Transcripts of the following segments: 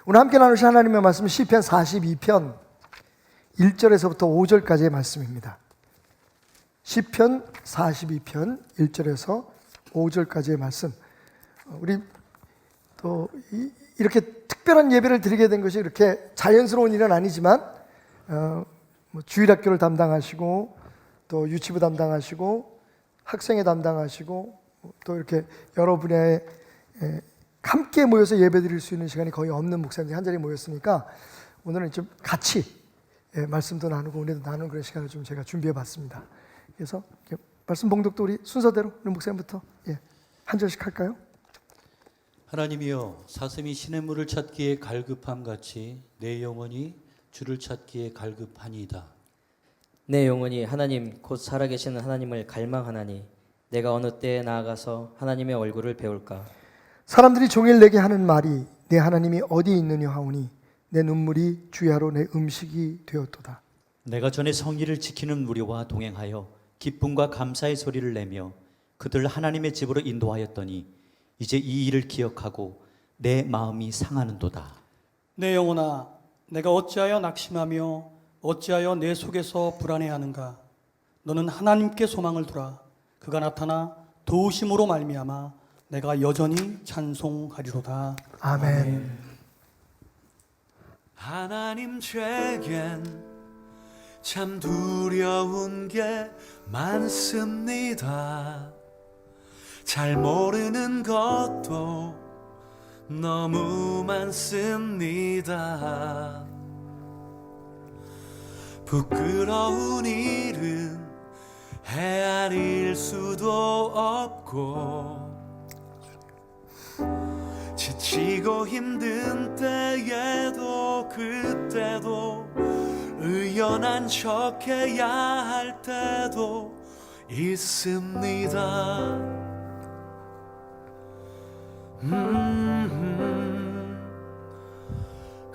오늘 함께 나누실 하나님의 말씀은 시편 42편 1절에서부터 5절까지의 말씀입니다. 시편 42편 1절에서 5절까지의 말씀. 우리 또 이렇게 특별한 예배를 드리게 된 것이 이렇게 자연스러운 일은 아니지만 주일학교를 담당하시고 또 유치부 담당하시고 학생회 담당하시고 또 이렇게 여러 분야에 함께 모여서 예배 드릴 수 있는 시간이 거의 없는 목사님들이 한자리에 모였으니까 오늘은 좀 같이 말씀도 나누고 은혜도 나누는 그런 시간을 좀 제가 준비해 봤습니다. 그래서 말씀 봉독도 우리 순서대로 우리 목사님부터 한 절씩 할까요? 하나님이여, 사슴이 시냇물을 찾기에 갈급함 같이 내 영혼이 주를 찾기에 갈급하니이다. 내 영혼이 하나님 곧 살아계시는 하나님을 갈망하나니 내가 어느 때에 나아가서 하나님의 얼굴을 배울까? 사람들이 종일 내게 하는 말이 내 하나님이 어디 있느냐 하오니 내 눈물이 주야로 내 음식이 되었도다. 내가 전에 성의를 지키는 무리와 동행하여 기쁨과 감사의 소리를 내며 그들 하나님의 집으로 인도하였더니 이제 이 일을 기억하고 내 마음이 상하는도다. 내 영혼아, 내가 어찌하여 낙심하며 어찌하여 내 속에서 불안해하는가? 너는 하나님께 소망을 두라. 그가 나타나 도우심으로 말미암아 내가 여전히 찬송하리로다. 아멘. 하나님 제겐 참 두려운 게 많습니다. 잘 모르는 것도 너무 많습니다. 부끄러운 일은 헤아릴 수도 없고 지치고 힘든 때에도 그때도 의연한 척해야 할 때도 있습니다.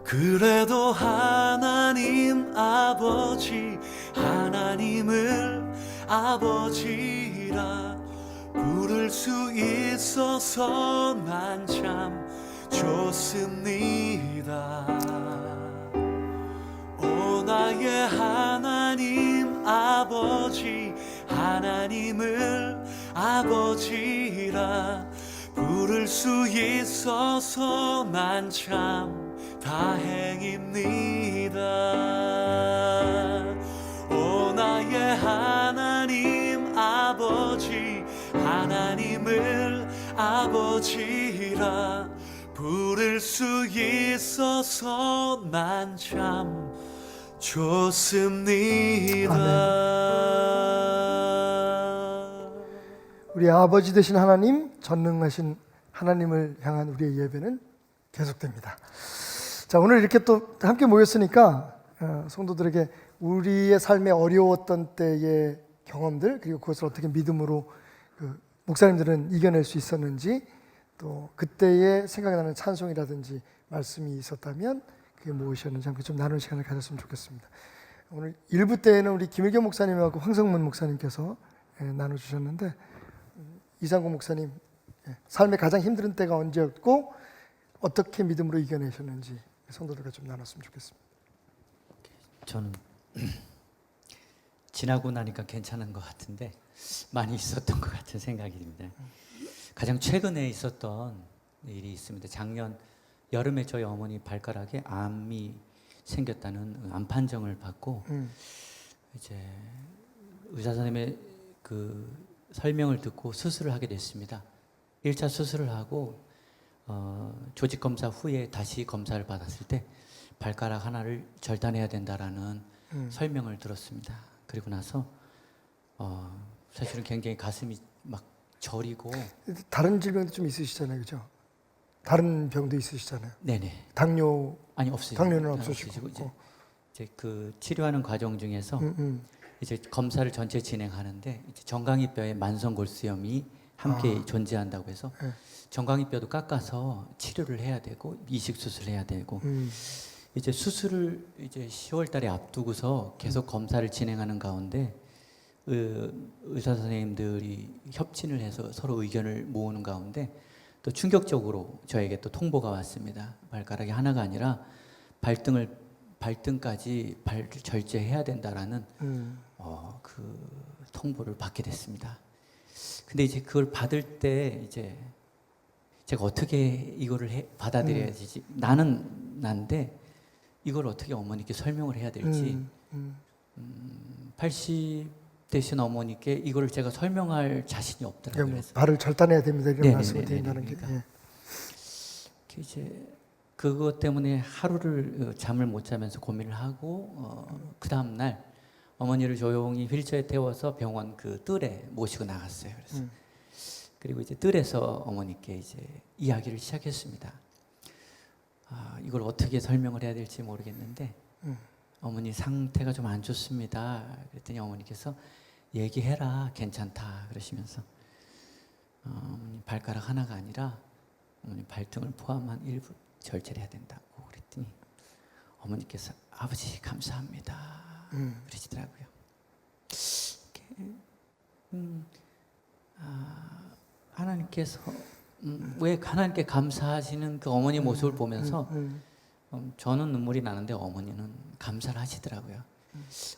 그래도 하나님 아버지, 하나님을 아버지라 부를 수 있어서 난 참 좋습니다. 오 나의 하나님 아버지, 하나님을 아버지라 부를 수 있어서 난 참 다행입니다. 오 나의 하나님 아버지, 하나님을 아버지라 부를 수 있어서 난 참 좋습니다. 우리 아버지 되신 하나님, 전능하신 하나님을 향한 우리의 예배는 계속됩니다. 자, 오늘 이렇게 또 함께 모였으니까 성도들에게 우리의 삶에 어려웠던 때의 경험들, 그리고 그것을 어떻게 믿음으로 목사님들은 이겨낼 수 있었는지, 또 그때의 생각나는 찬송이라든지 말씀이 있었다면 그게 무엇이었는지 함께 좀 나누는 시간을 가졌으면 좋겠습니다. 오늘 1부 때에는 우리 김일교 목사님하고 황성문 목사님께서 나눠주셨는데, 이상구 목사님, 삶의 가장 힘든 때가 언제였고 어떻게 믿음으로 이겨내셨는지 성도들과 좀 나눴으면 좋겠습니다. 저는 지나고 나니까 괜찮은 것 같은데 많이 있었던 것 같은 생각이 듭니다. 가장 최근에 있었던 일이 있습니다. 작년 여름에 저희 어머니 발가락에 암이 생겼다는 암 판정을 받고 이제 의사 선생님의 그 설명을 듣고 수술을 하게 됐습니다. 1차 수술을 하고 조직 검사 후에 다시 검사를 받았을 때 발가락 하나를 절단해야 된다라는 설명을 들었습니다. 그리고 나서 사실은 굉장히 가슴이 막 저리고. 다른 질병도 좀 있으시잖아요, 그죠? 다른 병도 있으시잖아요. 네네. 당뇨 아니 없으시고. 당뇨는 없으시고 이제 그 치료하는 과정 중에서 이제 검사를 전체 진행하는데 이제 정강이뼈에 만성골수염이 함께 존재한다고 해서 정강이뼈도 깎아서 치료를 해야 되고 이식 수술해야 되고 이제 수술을 이제 10월달에 앞두고서 계속 검사를 진행하는 가운데 의사 선생님들이 협진을 해서 서로 의견을 모으는 가운데 또 충격적으로 저에게 또 통보가 왔습니다. 발가락이 하나가 아니라 발등까지 절제해야 된다라는 그 통보를 받게 됐습니다. 근데 이제 그걸 받을 때 이제 제가 어떻게 이거를 받아들여야 되지? 나는 난데 이걸 어떻게 어머니께 설명을 해야 될지 80 되신 어머니께 이거를 제가 설명할 자신이 없더라고요. 그러니까 뭐 발을 절단해야 됩니다 이런 네네네네네. 말씀을 드린다는 게. 그러니까 이제 그것 때문에 하루를 잠을 못 자면서 고민을 하고 그 다음 날 어머니를 조용히 휠체어에 태워서 병원 그 뜰에 모시고 나갔어요. 그래서 그리고 이제 뜰에서 어머니께 이제 이야기를 시작했습니다. 이걸 어떻게 설명을 해야 될지 모르겠는데 어머니 상태가 좀 안 좋습니다. 그랬더니 어머니께서 얘기해라 괜찮다 그러시면서 어머니 발가락 하나가 아니라 어머니 발등을 포함한 일부 절제를 해야 된다고 그랬더니 어머니께서 아버지 감사합니다 그러시더라고요. 하나님께서 왜 하나님께 감사하시는 그 어머니 모습을 보면서 저는 눈물이 나는데 어머니는 감사를 하시더라고요.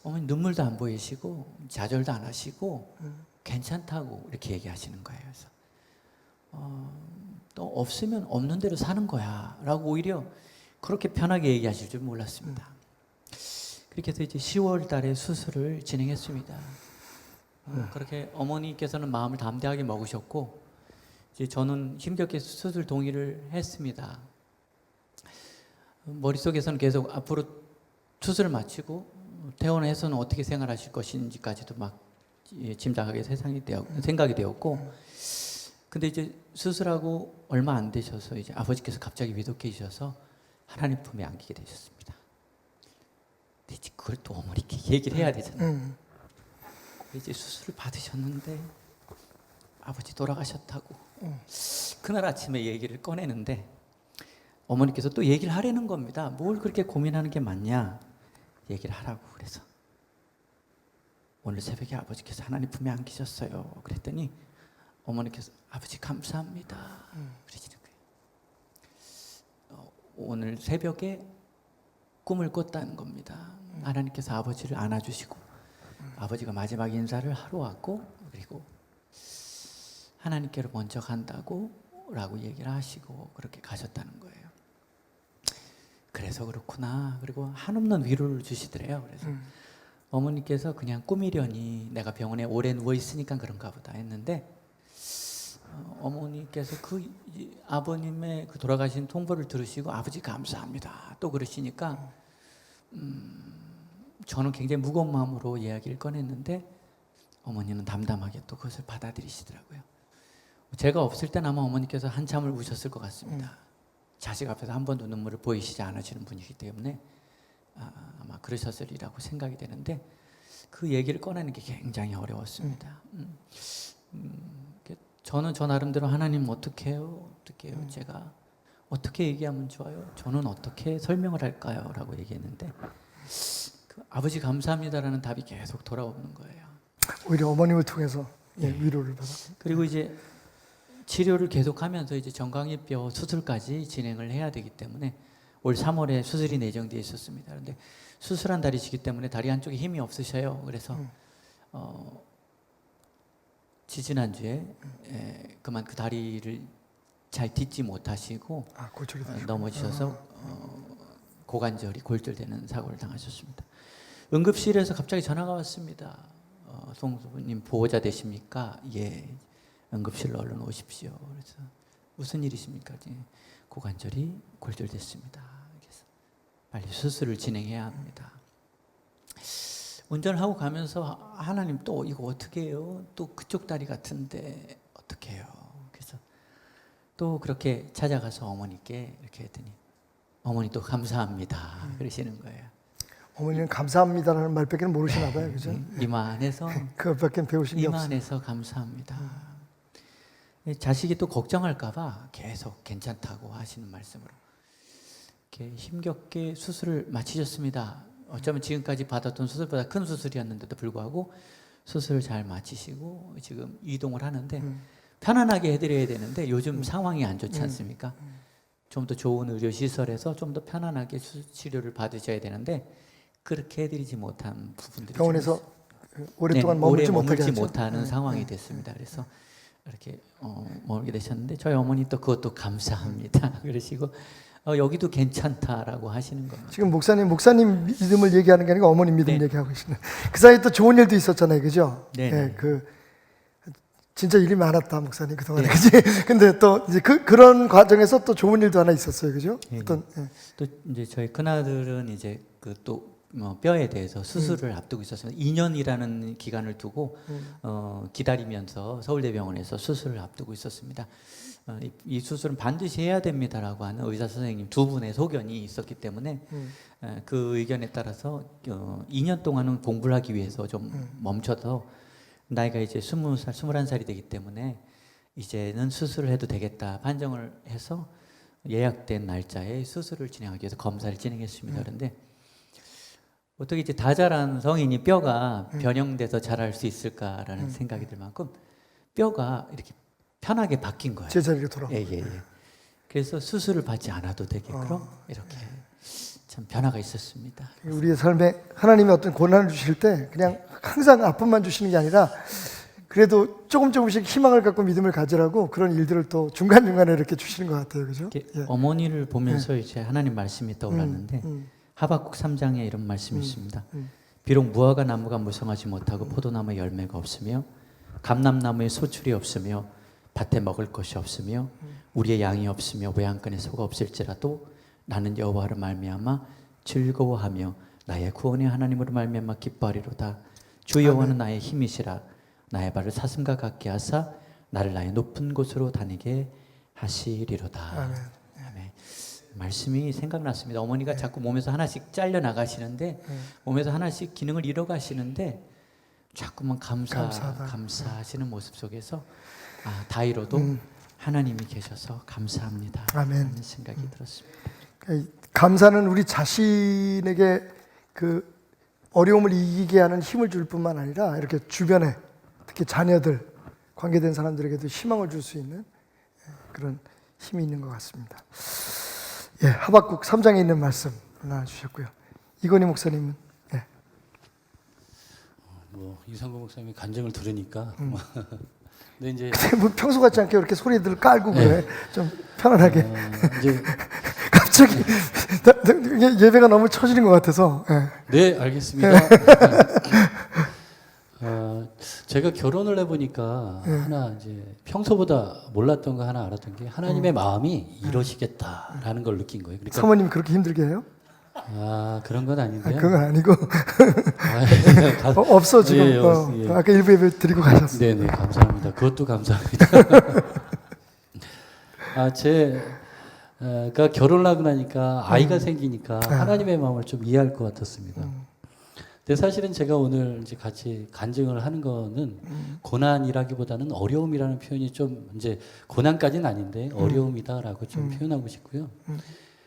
어머니 눈물도 안 보이시고 좌절도 안 하시고 괜찮다고 이렇게 얘기하시는 거예요. 그래서 또 없으면 없는 대로 사는 거야 라고 오히려 그렇게 편하게 얘기하실 줄 몰랐습니다. 그렇게 해서 이제 10월 달에 수술을 진행했습니다. 그렇게 어머니께서는 마음을 담대하게 먹으셨고 이제 저는 힘겹게 수술 동의를 했습니다. 머릿속에서는 계속 앞으로 수술을 마치고 퇴원해서는 어떻게 생활하실 것인지까지도 막 짐작하게 생각이 되었고 근데 이제 수술하고 얼마 안 되셔서 이제 아버지께서 갑자기 위독해지셔서 하나님 품에 안기게 되셨습니다. 근데 이제 그걸 또 어머니께 얘기를 해야 되잖아요. 이제 수술을 받으셨는데 아버지 돌아가셨다고 그날 아침에 얘기를 꺼내는데 어머니께서 또 얘기를 하려는 겁니다. 뭘 그렇게 고민하는 게 맞냐 얘기를 하라고 그래서 오늘 새벽에 아버지께서 하나님 품에 안기셨어요 그랬더니 어머니께서 아버지 감사합니다 그러시는 거예요. 오늘 새벽에 꿈을 꿨다는 겁니다. 하나님께서 아버지를 안아주시고 아버지가 마지막 인사를 하러 왔고 그리고 하나님께로 먼저 간다고 라고 얘기를 하시고 그렇게 가셨다는 거예요. 그래서 그렇구나. 그리고 한없는 위로를 주시더래요. 그래서 어머니께서 그냥 꿈이려니 내가 병원에 오래 누워 있으니까 그런가 보다 했는데 어머니께서 그 아버님의 그 돌아가신 통보를 들으시고 아버지 감사합니다 또 그러시니까 저는 굉장히 무거운 마음으로 이야기를 꺼냈는데 어머니는 담담하게 또 그것을 받아들이시더라고요. 제가 없을 땐 아마 어머니께서 한참을 우셨을 것 같습니다. 자식 앞에서 한 번도 눈물을 보이시지 않으시는 분이기 때문에 아마 그러셨으리라고 생각이 되는데 그 얘기를 꺼내는 게 굉장히 어려웠습니다. 저는 저 나름대로 하나님 어떻게 해요? 제가 어떻게 얘기하면 좋아요? 저는 어떻게 설명을 할까요? 라고 얘기했는데 그 아버지 감사합니다라는 답이 계속 돌아오는 거예요. 오히려 어머님을 통해서 위로를 받았고 그리고 이제 치료를 계속하면서 이제 정강이뼈 수술까지 진행을 해야 되기 때문에 올 3월에 수술이 예정되어 있었습니다. 그런데 수술한 다리시기 때문에 다리 한쪽에 힘이 없으셔요. 그래서 지지난주에 그만 그 다리를 잘 딛지 못하시고 넘어지셔서 고관절이 골절되는 사고를 당하셨습니다. 응급실에서 갑자기 전화가 왔습니다. 송수부님 보호자 되십니까? 예. 응급실로 얼른 오십시오. 그래서 무슨 일이십니까? 고관절이 골절됐습니다. 그래서 빨리 수술을 진행해야 합니다. 운전을 하고 가면서 하나님 또 이거 어떻게 해요? 또 그쪽 다리 같은데 어떻게 해요? 그래서 또 그렇게 찾아가서 어머니께 이렇게 했더니 어머니 또 감사합니다 그러시는 거예요. 어머니는 감사합니다라는 말밖에 모르시나 봐요, 그죠? 이만해서 그것밖에 배우신 게 없어요. 이만해서 감사합니다. 자식이 또 걱정할까봐 계속 괜찮다고 하시는 말씀으로 이렇게 힘겹게 수술을 마치셨습니다. 어쩌면 지금까지 받았던 수술보다 큰 수술이었는데도 불구하고 수술을 잘 마치시고 지금 이동을 하는데 편안하게 해드려야 되는데 요즘 상황이 안 좋지 않습니까? 좀 더 좋은 의료 시설에서 좀 더 편안하게 치료를 받으셔야 되는데 그렇게 해드리지 못한 부분들이 병원에서 오랫동안 오래 머물지 못하게 머물지 하죠. 못하는 상황이 됐습니다. 그래서 이렇게 머물게 되셨는데 저희 어머니 또 그것도 감사합니다. 그러시고 여기도 괜찮다라고 하시는 겁니다. 지금 목사님 믿음을 얘기하는 게 아니고 어머님 믿음 네. 얘기하고 계시네. 그 사이에 또 좋은 일도 있었잖아요, 그죠? 네, 예, 네. 진짜 일이 많았다 목사님 그동안에, 그지? 근데 또 이제 그런 과정에서 또 좋은 일도 하나 있었어요, 그죠? 예, 어떤 또 이제 저희 큰아들은 이제 그 또 뼈에 대해서 수술을 앞두고 있었습니다. 2년이라는 기간을 두고 기다리면서 서울대병원에서 수술을 앞두고 있었습니다. 이 수술은 반드시 해야 됩니다라고 하는 의사 선생님 두 분의 소견이 있었기 때문에 그 의견에 따라서 2년 동안은 공부를 하기 위해서 좀 멈춰서 나이가 이제 20살, 21살이 되기 때문에 이제는 수술을 해도 되겠다 판정을 해서 예약된 날짜에 수술을 진행하기 위해서 검사를 진행했습니다. 그런데 어떻게 이제 다 자란 성인이 뼈가 변형돼서 자랄 수 있을까라는 생각이 들 만큼 뼈가 이렇게 편하게 바뀐 거예요. 제자리로 돌아. 예. 그래서 수술을 받지 않아도 되게끔 이렇게 참 변화가 있었습니다. 우리의 삶에 하나님이 어떤 고난을 주실 때 그냥 항상 아픔만 주시는 게 아니라 그래도 조금씩 희망을 갖고 믿음을 가지라고 그런 일들을 또 중간중간에 이렇게 주시는 것 같아요, 그죠? 이렇게 예. 어머니를 보면서 이제 하나님 말씀이 떠올랐는데 하박국 3장에 이런 말씀이 있습니다. 비록 무화과 나무가 무성하지 못하고 포도나무에 열매가 없으며 감람나무에 소출이 없으며 밭에 먹을 것이 없으며 우리의 양이 없으며 외양간에 소가 없을지라도 나는 여호와를 말미암아 즐거워하며 나의 구원의 하나님으로 말미암아 기뻐하리로다. 주 여호와는 나의 힘이시라. 나의 발을 사슴과 같게 하사 나를 나의 높은 곳으로 다니게 하시리로다. 아멘. 말씀이 생각났습니다. 어머니가 자꾸 몸에서 하나씩 잘려 나가시는데 몸에서 하나씩 기능을 잃어가시는데 자꾸만 감사하시는 모습 속에서 다이로도 하나님이 계셔서 감사합니다. 아멘. 하는 생각이 들었습니다. 감사는 우리 자신에게 그 어려움을 이기게 하는 힘을 줄 뿐만 아니라 이렇게 주변에 특히 자녀들, 관계된 사람들에게도 희망을 줄 수 있는 그런 힘이 있는 것 같습니다. 예, 하박국 3장에 있는 말씀 나눠주셨고요. 이건희 목사님은 뭐 이상구 목사님의 간증을 들으니까 근데 이제 뭐 평소 같지 않게 이렇게 소리들 깔고 그래. 좀 편안하게. 이제 갑자기 예배가 너무 처지는 것 같아서. 네 알겠습니다. 제가 결혼을 해보니까 하나 이제 평소보다 몰랐던 거 하나 알았던 게 하나님의 마음이 이러시겠다라는 걸 느낀 거예요. 그러니까 사모님 그렇게 힘들게 해요? 그런 건 아닌데요. 그건 아니고 가- 없어 지금. 예. 아까 일부 예배 드리고 가셨어요. 네네 감사합니다. 그것도 감사합니다. 제가 결혼을 하고 나니까 아이가 생기니까 하나님의 마음을 좀 이해할 것 같았습니다. 근데 사실은 제가 오늘 이제 같이 간증을 하는 거는 고난이라기보다는 어려움이라는 표현이 좀 이제 고난까지는 아닌데 어려움이다라고 좀 표현하고 싶고요.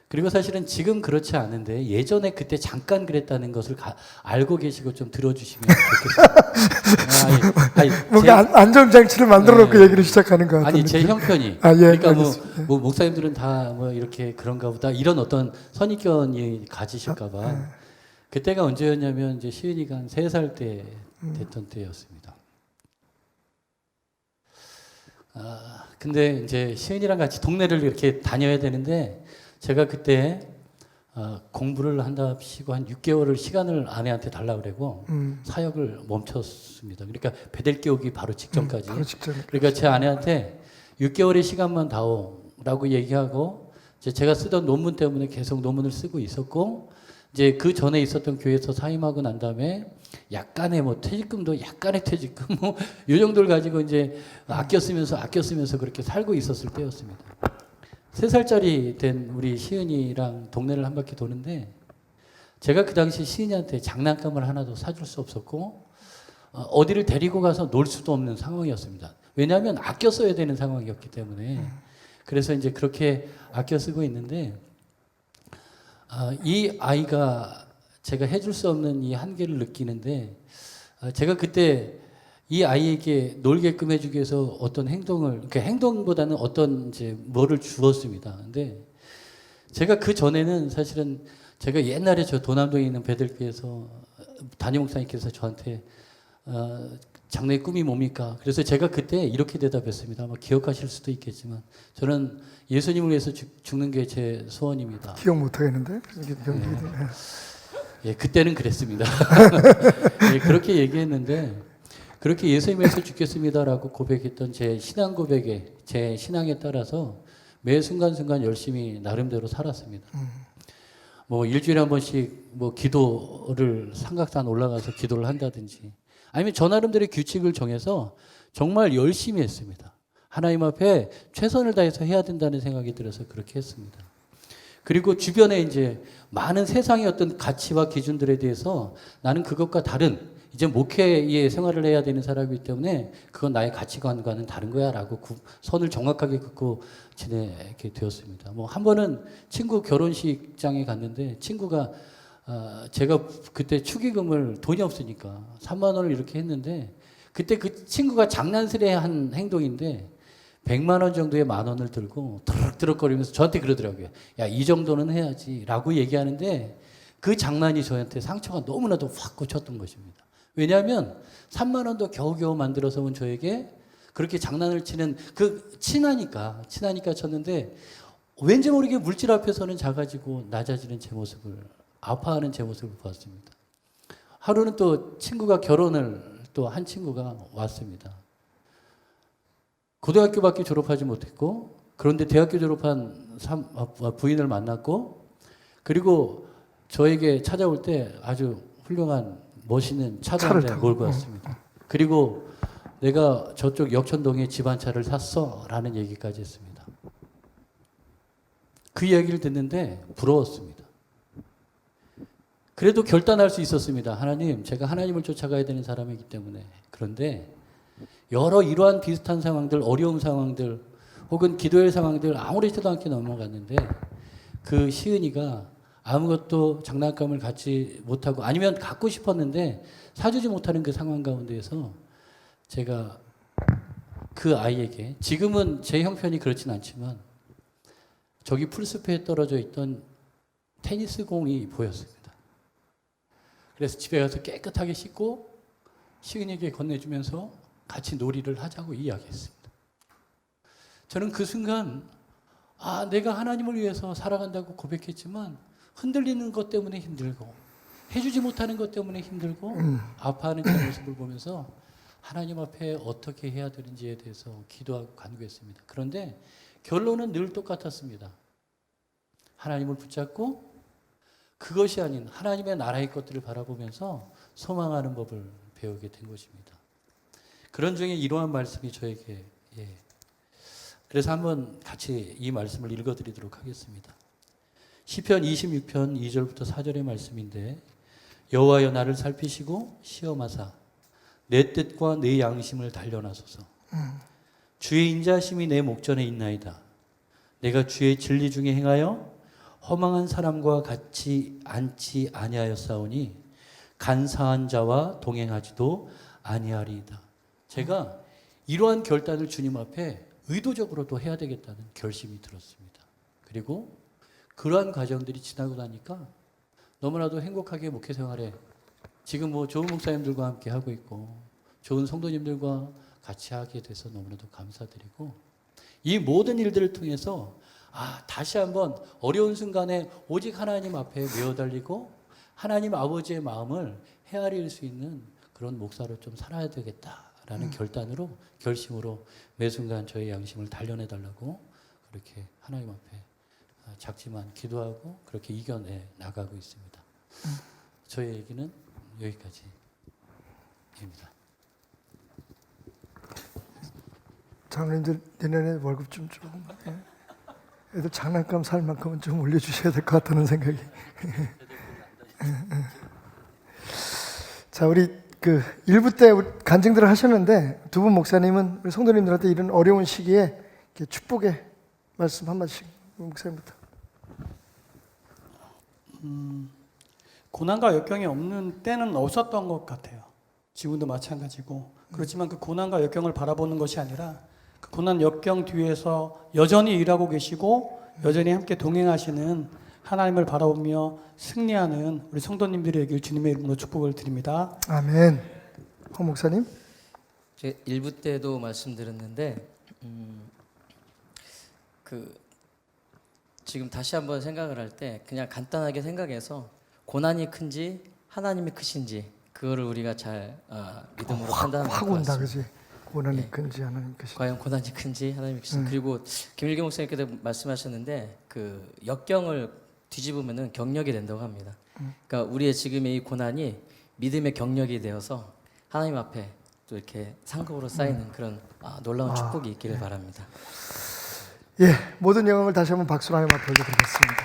그리고 사실은 지금 그렇지 않은데 예전에 그때 잠깐 그랬다는 것을 알고 계시고 좀 들어주시면 좋겠습니다. 뭔가 안전장치를 만들어 놓고 얘기를 시작하는 것 같은데. 아니 제 형편이 예, 그러니까 알겠습니다. 뭐 목사님들은 다 뭐 이렇게 그런가 보다 이런 어떤 선입견이 가지실까봐 그때가 언제였냐면 이제 시은이가 한 3살 때 됐던 때였습니다. 근데 이제 시은이랑 같이 동네를 이렇게 다녀야 되는데 제가 그때 공부를 한답시고 한 6개월을 시간을 아내한테 달라고 그러고 사역을 멈췄습니다. 그러니까 배들기 오기 바로 직전까지. 바로 직전. 그러니까 제 아내한테 6개월의 시간만 다오라고 얘기하고 제가 쓰던 논문 때문에 계속 논문을 쓰고 있었고 이제 그 전에 있었던 교회에서 사임하고 난 다음에 약간의 뭐 퇴직금도 약간의 퇴직금 뭐 이 정도를 가지고 이제 아껴 쓰면서 그렇게 살고 있었을 때였습니다. 3살짜리 된 우리 시은이랑 동네를 한 바퀴 도는데 제가 그 당시 시은이한테 장난감을 하나도 사줄 수 없었고 어디를 데리고 가서 놀 수도 없는 상황이었습니다. 왜냐하면 아껴 써야 되는 상황이었기 때문에 그래서 이제 그렇게 아껴 쓰고 있는데 이 아이가 제가 해줄 수 없는 이 한계를 느끼는데 제가 그때 이 아이에게 놀게끔 해주기 위해서 어떤 행동을, 그 행동보다는 어떤 이제 뭐를 주었습니다. 근데 제가 그 전에는 사실은 제가 옛날에 저 도남동에 있는 배들교에서 담임 목사님께서 저한테 장래의 꿈이 뭡니까? 그래서 제가 그때 이렇게 대답했습니다. 아마 기억하실 수도 있겠지만 저는 예수님을 위해서 죽는 게 제 소원입니다. 기억 못 하겠는데. 예, 그때는 그랬습니다. 예, 그렇게 얘기했는데 그렇게 예수님을 위해서 죽겠습니다라고 고백했던 제 신앙 고백에 제 신앙에 따라서 매 순간순간 열심히 나름대로 살았습니다. 뭐 일주일에 한 번씩 뭐 기도를 삼각산 올라가서 기도를 한다든지 아니면 저 나름대로의 규칙을 정해서 정말 열심히 했습니다. 하나님 앞에 최선을 다해서 해야 된다는 생각이 들어서 그렇게 했습니다. 그리고 주변에 이제 많은 세상의 어떤 가치와 기준들에 대해서 나는 그것과 다른 이제 목회의 생활을 해야 되는 사람이기 때문에 그건 나의 가치관과는 다른 거야라고 선을 정확하게 긋고 지내게 되었습니다. 뭐 한 번은 친구 결혼식장에 갔는데 친구가 제가 그때 축의금을 돈이 없으니까 3만 원을 이렇게 했는데 그때 그 친구가 장난스레 한 행동인데 100만 원 정도의 만 원을 들고 드럭드럭거리면서 저한테 그러더라고요. 야, 이 정도는 해야지 라고 얘기하는데 그 장난이 저한테 상처가 너무나도 확 꽂혔던 것입니다. 왜냐하면 3만 원도 겨우겨우 만들어서 온 저에게 그렇게 장난을 치는 친하니까 쳤는데 왠지 모르게 물질 앞에서는 작아지고 낮아지는 제 모습을 아파하는 제 모습을 보았습니다. 하루는 또 친구가 결혼을 또 한 친구가 왔습니다. 고등학교밖에 졸업하지 못했고 그런데 대학교 졸업한 부인을 만났고 그리고 저에게 찾아올 때 아주 훌륭한 멋있는 차도 한 대 몰고 왔습니다. 그리고 내가 저쪽 역천동에 집 한 차를 샀어 라는 얘기까지 했습니다. 그 이야기를 듣는데 부러웠습니다. 그래도 결단할 수 있었습니다. 하나님, 제가 하나님을 쫓아가야 되는 사람이기 때문에. 그런데 여러 이러한 비슷한 상황들, 어려운 상황들, 혹은 기도의 상황들 아무렇지도 않게 넘어갔는데 그 시은이가 아무것도 장난감을 갖지 못하고 아니면 갖고 싶었는데 사주지 못하는 그 상황 가운데에서 제가 그 아이에게 지금은 제 형편이 그렇진 않지만 저기 풀숲에 떨어져 있던 테니스 공이 보였습니다. 그래서 집에 가서 깨끗하게 씻고 시은이에게 건네주면서 같이 놀이를 하자고 이야기했습니다. 저는 그 순간 내가 하나님을 위해서 살아간다고 고백했지만 흔들리는 것 때문에 힘들고 해주지 못하는 것 때문에 힘들고 아파하는 제 모습을 보면서 하나님 앞에 어떻게 해야 되는지에 대해서 기도하고 간구했습니다. 그런데 결론은 늘 똑같았습니다. 하나님을 붙잡고 그것이 아닌 하나님의 나라의 것들을 바라보면서 소망하는 법을 배우게 된 것입니다. 그런 중에 이러한 말씀이 저에게 그래서 한번 같이 이 말씀을 읽어드리도록 하겠습니다. 시편 26편 2절부터 4절의 말씀인데 여호와여 나를 살피시고 시험하사 내 뜻과 내 양심을 단련하소서. 주의 인자심이 내 목전에 있나이다. 내가 주의 진리 중에 행하여 허망한 사람과 같이 앉지 아니하였사오니 간사한 자와 동행하지도 아니하리이다. 제가 이러한 결단을 주님 앞에 의도적으로도 해야 되겠다는 결심이 들었습니다. 그리고 그러한 과정들이 지나고 나니까 너무나도 행복하게 목회 생활에 지금 뭐 좋은 목사님들과 함께 하고 있고 좋은 성도님들과 같이 하게 돼서 너무나도 감사드리고 이 모든 일들을 통해서 다시 한번 어려운 순간에 오직 하나님 앞에 메어달리고 하나님 아버지의 마음을 헤아릴 수 있는 그런 목사로 좀 살아야 되겠다라는 결심으로 매 순간 저의 양심을 단련해 달라고 그렇게 하나님 앞에 작지만 기도하고 그렇게 이겨내 나가고 있습니다. 저의 얘기는 여기까지입니다. 장로님들 내년에 월급 좀 애들 장난감 살 만큼은 좀 올려주셔야 될 것 같다는 생각이. 자, 우리 그 일부 때 간증들을 하셨는데 두 분 목사님은 우리 성도님들한테 이런 어려운 시기에 이렇게 축복의 말씀 한 마디씩 목사님부터. 고난과 역경이 없는 때는 없었던 것 같아요. 지금도 마찬가지고 그렇지만 그 고난과 역경을 바라보는 것이 아니라 그 고난 역경 뒤에서 여전히 일하고 계시고 여전히 함께 동행하시는 하나님을 바라보며 승리하는 우리 성도님들에게 주님의 이름으로 축복을 드립니다. 아멘. 허 목사님. 제 1부 때도 말씀드렸는데 지금 다시 한번 생각을 할 때 그냥 간단하게 생각해서 고난이 큰지 하나님이 크신지 그거를 우리가 잘 믿음으로 판단하면 확 될것 온다, 같습니다. 그지? 고난이 큰지 하나님 크신지. 과연 고난이 큰지 하나님이 크신지. 그리고 김일기 목사님께서 말씀하셨는데 그 역경을 뒤집으면은 경력이 된다고 합니다. 그러니까 우리의 지금의 이 고난이 믿음의 경력이 되어서 하나님 앞에 또 이렇게 상급으로 쌓이는 그런 놀라운 축복이 있기를 바랍니다. 예, 모든 영광을 다시 한번 박수로 하나님 앞에 올려드리겠습니다.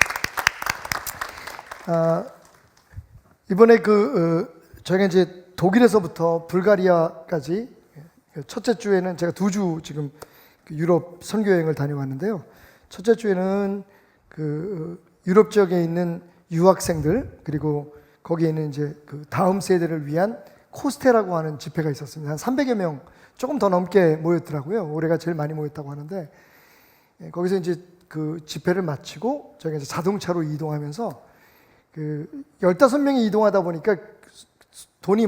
이번에 저희가 이제 독일에서부터 불가리아까지 첫째 주에는 제가 2주 지금 유럽 선교 여행을 다녀왔는데요. 첫째 주에는 유럽 지역에 있는 유학생들 그리고 거기에 있는 이제 다음 세대를 위한 코스테라고 하는 집회가 있었습니다. 한 300여 명 조금 더 넘게 모였더라고요. 올해가 제일 많이 모였다고 하는데 거기서 이제 그 집회를 마치고 저희가 이제 자동차로 이동하면서 15명이 이동하다 보니까 돈이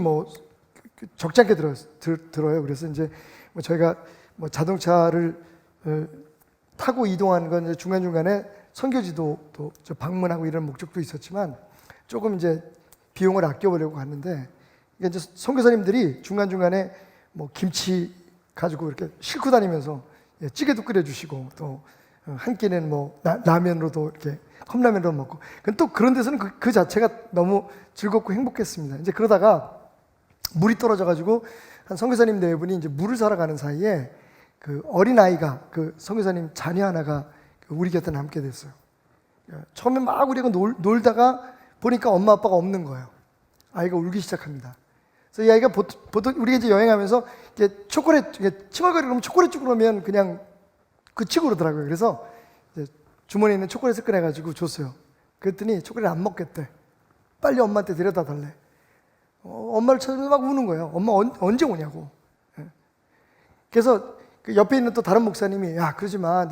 적지 않게 들어요. 그래서 이제 저희가 자동차를 타고 이동하는 건 중간중간에 선교지도 또 방문하고 이런 목적도 있었지만 조금 이제 비용을 아껴보려고 갔는데 이제 선교사님들이 중간중간에 김치 가지고 이렇게 싣고 다니면서 찌개도 끓여주시고 또 한 끼는 라면으로도 이렇게 컵라면으로 먹고 또 그런 데서는 그 자체가 너무 즐겁고 행복했습니다. 이제 그러다가 물이 떨어져가지고 한 선교사님 네 분이 이제 물을 사러 가는 사이에 어린 아이가 선교사님 자녀 하나가 우리 곁에 남게 됐어요. 처음에 막 우리가 놀다가 보니까 엄마 아빠가 없는 거예요. 아이가 울기 시작합니다. 그래서 이 아이가 보통 우리가 이제 여행하면서 초콜릿 칭얼거리면 초콜릿 주고 그러면 그냥 치고 그러더라고요. 그래서 주머니에 있는 초콜릿을 꺼내가지고 줬어요. 그랬더니 초콜릿 안 먹겠대. 빨리 엄마한테 데려다 달래. 엄마를 찾으면서 막 우는 거예요. 엄마 언제 오냐고. 그래서 옆에 있는 또 다른 목사님이 야 그러지 마.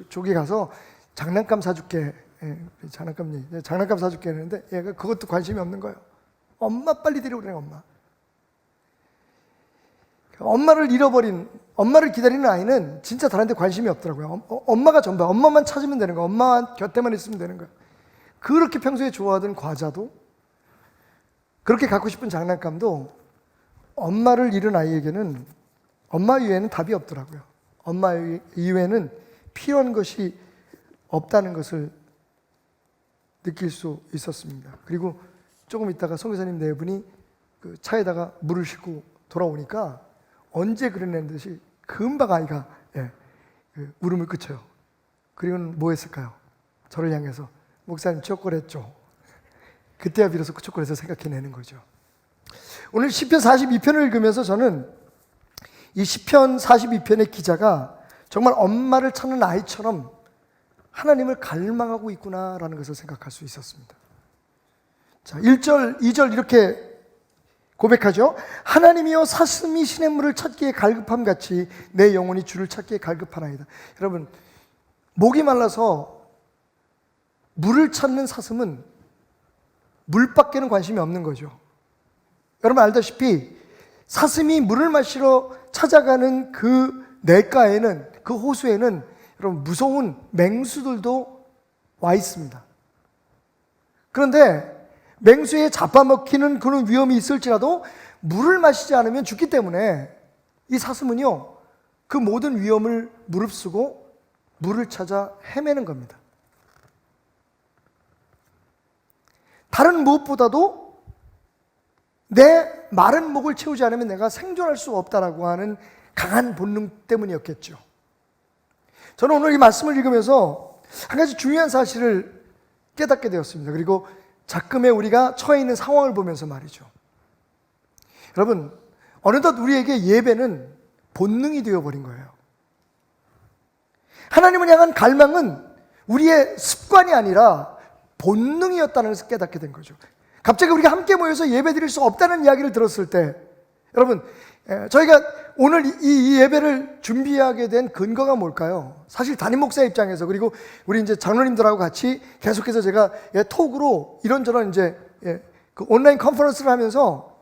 저기 가서 장난감 사줄게. 장난감 사줄게 했는데 얘가 그것도 관심이 없는 거예요. 엄마 빨리 데려오래 엄마. 엄마를 잃어버린 엄마를 기다리는 아이는 진짜 다른 데 관심이 없더라고요. 엄마가 전부야. 엄마만 찾으면 되는 거야. 엄마 곁에만 있으면 되는 거야. 그렇게 평소에 좋아하던 과자도 그렇게 갖고 싶은 장난감도 엄마를 잃은 아이에게는 엄마 이외에는 답이 없더라고요. 엄마 이외에는 필요한 것이 없다는 것을 느낄 수 있었습니다. 그리고 조금 있다가 선교사님 네 분이 차에다가 물을 싣고 돌아오니까 언제 그랬냐는 듯이 금방 아이가 울음을 그쳐요. 그리고는 뭐 했을까요? 저를 향해서 목사님 초콜릿 줘. 그때야 비로소 그 초콜릿을 생각해내는 거죠. 오늘 시편 42편을 읽으면서 저는 이 시편 42편의 기자가 정말 엄마를 찾는 아이처럼 하나님을 갈망하고 있구나라는 것을 생각할 수 있었습니다. 자, 1절, 2절 이렇게 고백하죠. 하나님이여 사슴이 시냇물을 찾기에 갈급함 같이 내 영혼이 주를 찾기에 갈급하나이다. 여러분, 목이 말라서 물을 찾는 사슴은 물밖에는 관심이 없는 거죠. 여러분 알다시피 사슴이 물을 마시러 찾아가는 그 냇가에는, 그 호수에는 여러분 무서운 맹수들도 와 있습니다. 그런데 맹수에 잡아먹히는 그런 위험이 있을지라도 물을 마시지 않으면 죽기 때문에 이 사슴은요, 그 모든 위험을 무릅쓰고 물을 찾아 헤매는 겁니다. 다른 무엇보다도 내 마른 목을 채우지 않으면 내가 생존할 수 없다라고 하는 강한 본능 때문이었겠죠. 저는 오늘 이 말씀을 읽으면서 한 가지 중요한 사실을 깨닫게 되었습니다. 그리고 작금에 우리가 처해 있는 상황을 보면서 말이죠. 여러분, 어느덧 우리에게 예배는 본능이 되어버린 거예요. 하나님을 향한 갈망은 우리의 습관이 아니라 본능이었다는 것을 깨닫게 된 거죠. 갑자기 우리가 함께 모여서 예배 드릴 수 없다는 이야기를 들었을 때 여러분, 저희가 오늘 이 예배를 준비하게 된 근거가 뭘까요? 사실 담임 목사 입장에서, 그리고 우리 이제 장로님들하고 같이 계속해서 제가 톡으로 이런저런 이제 그 온라인 컨퍼런스를 하면서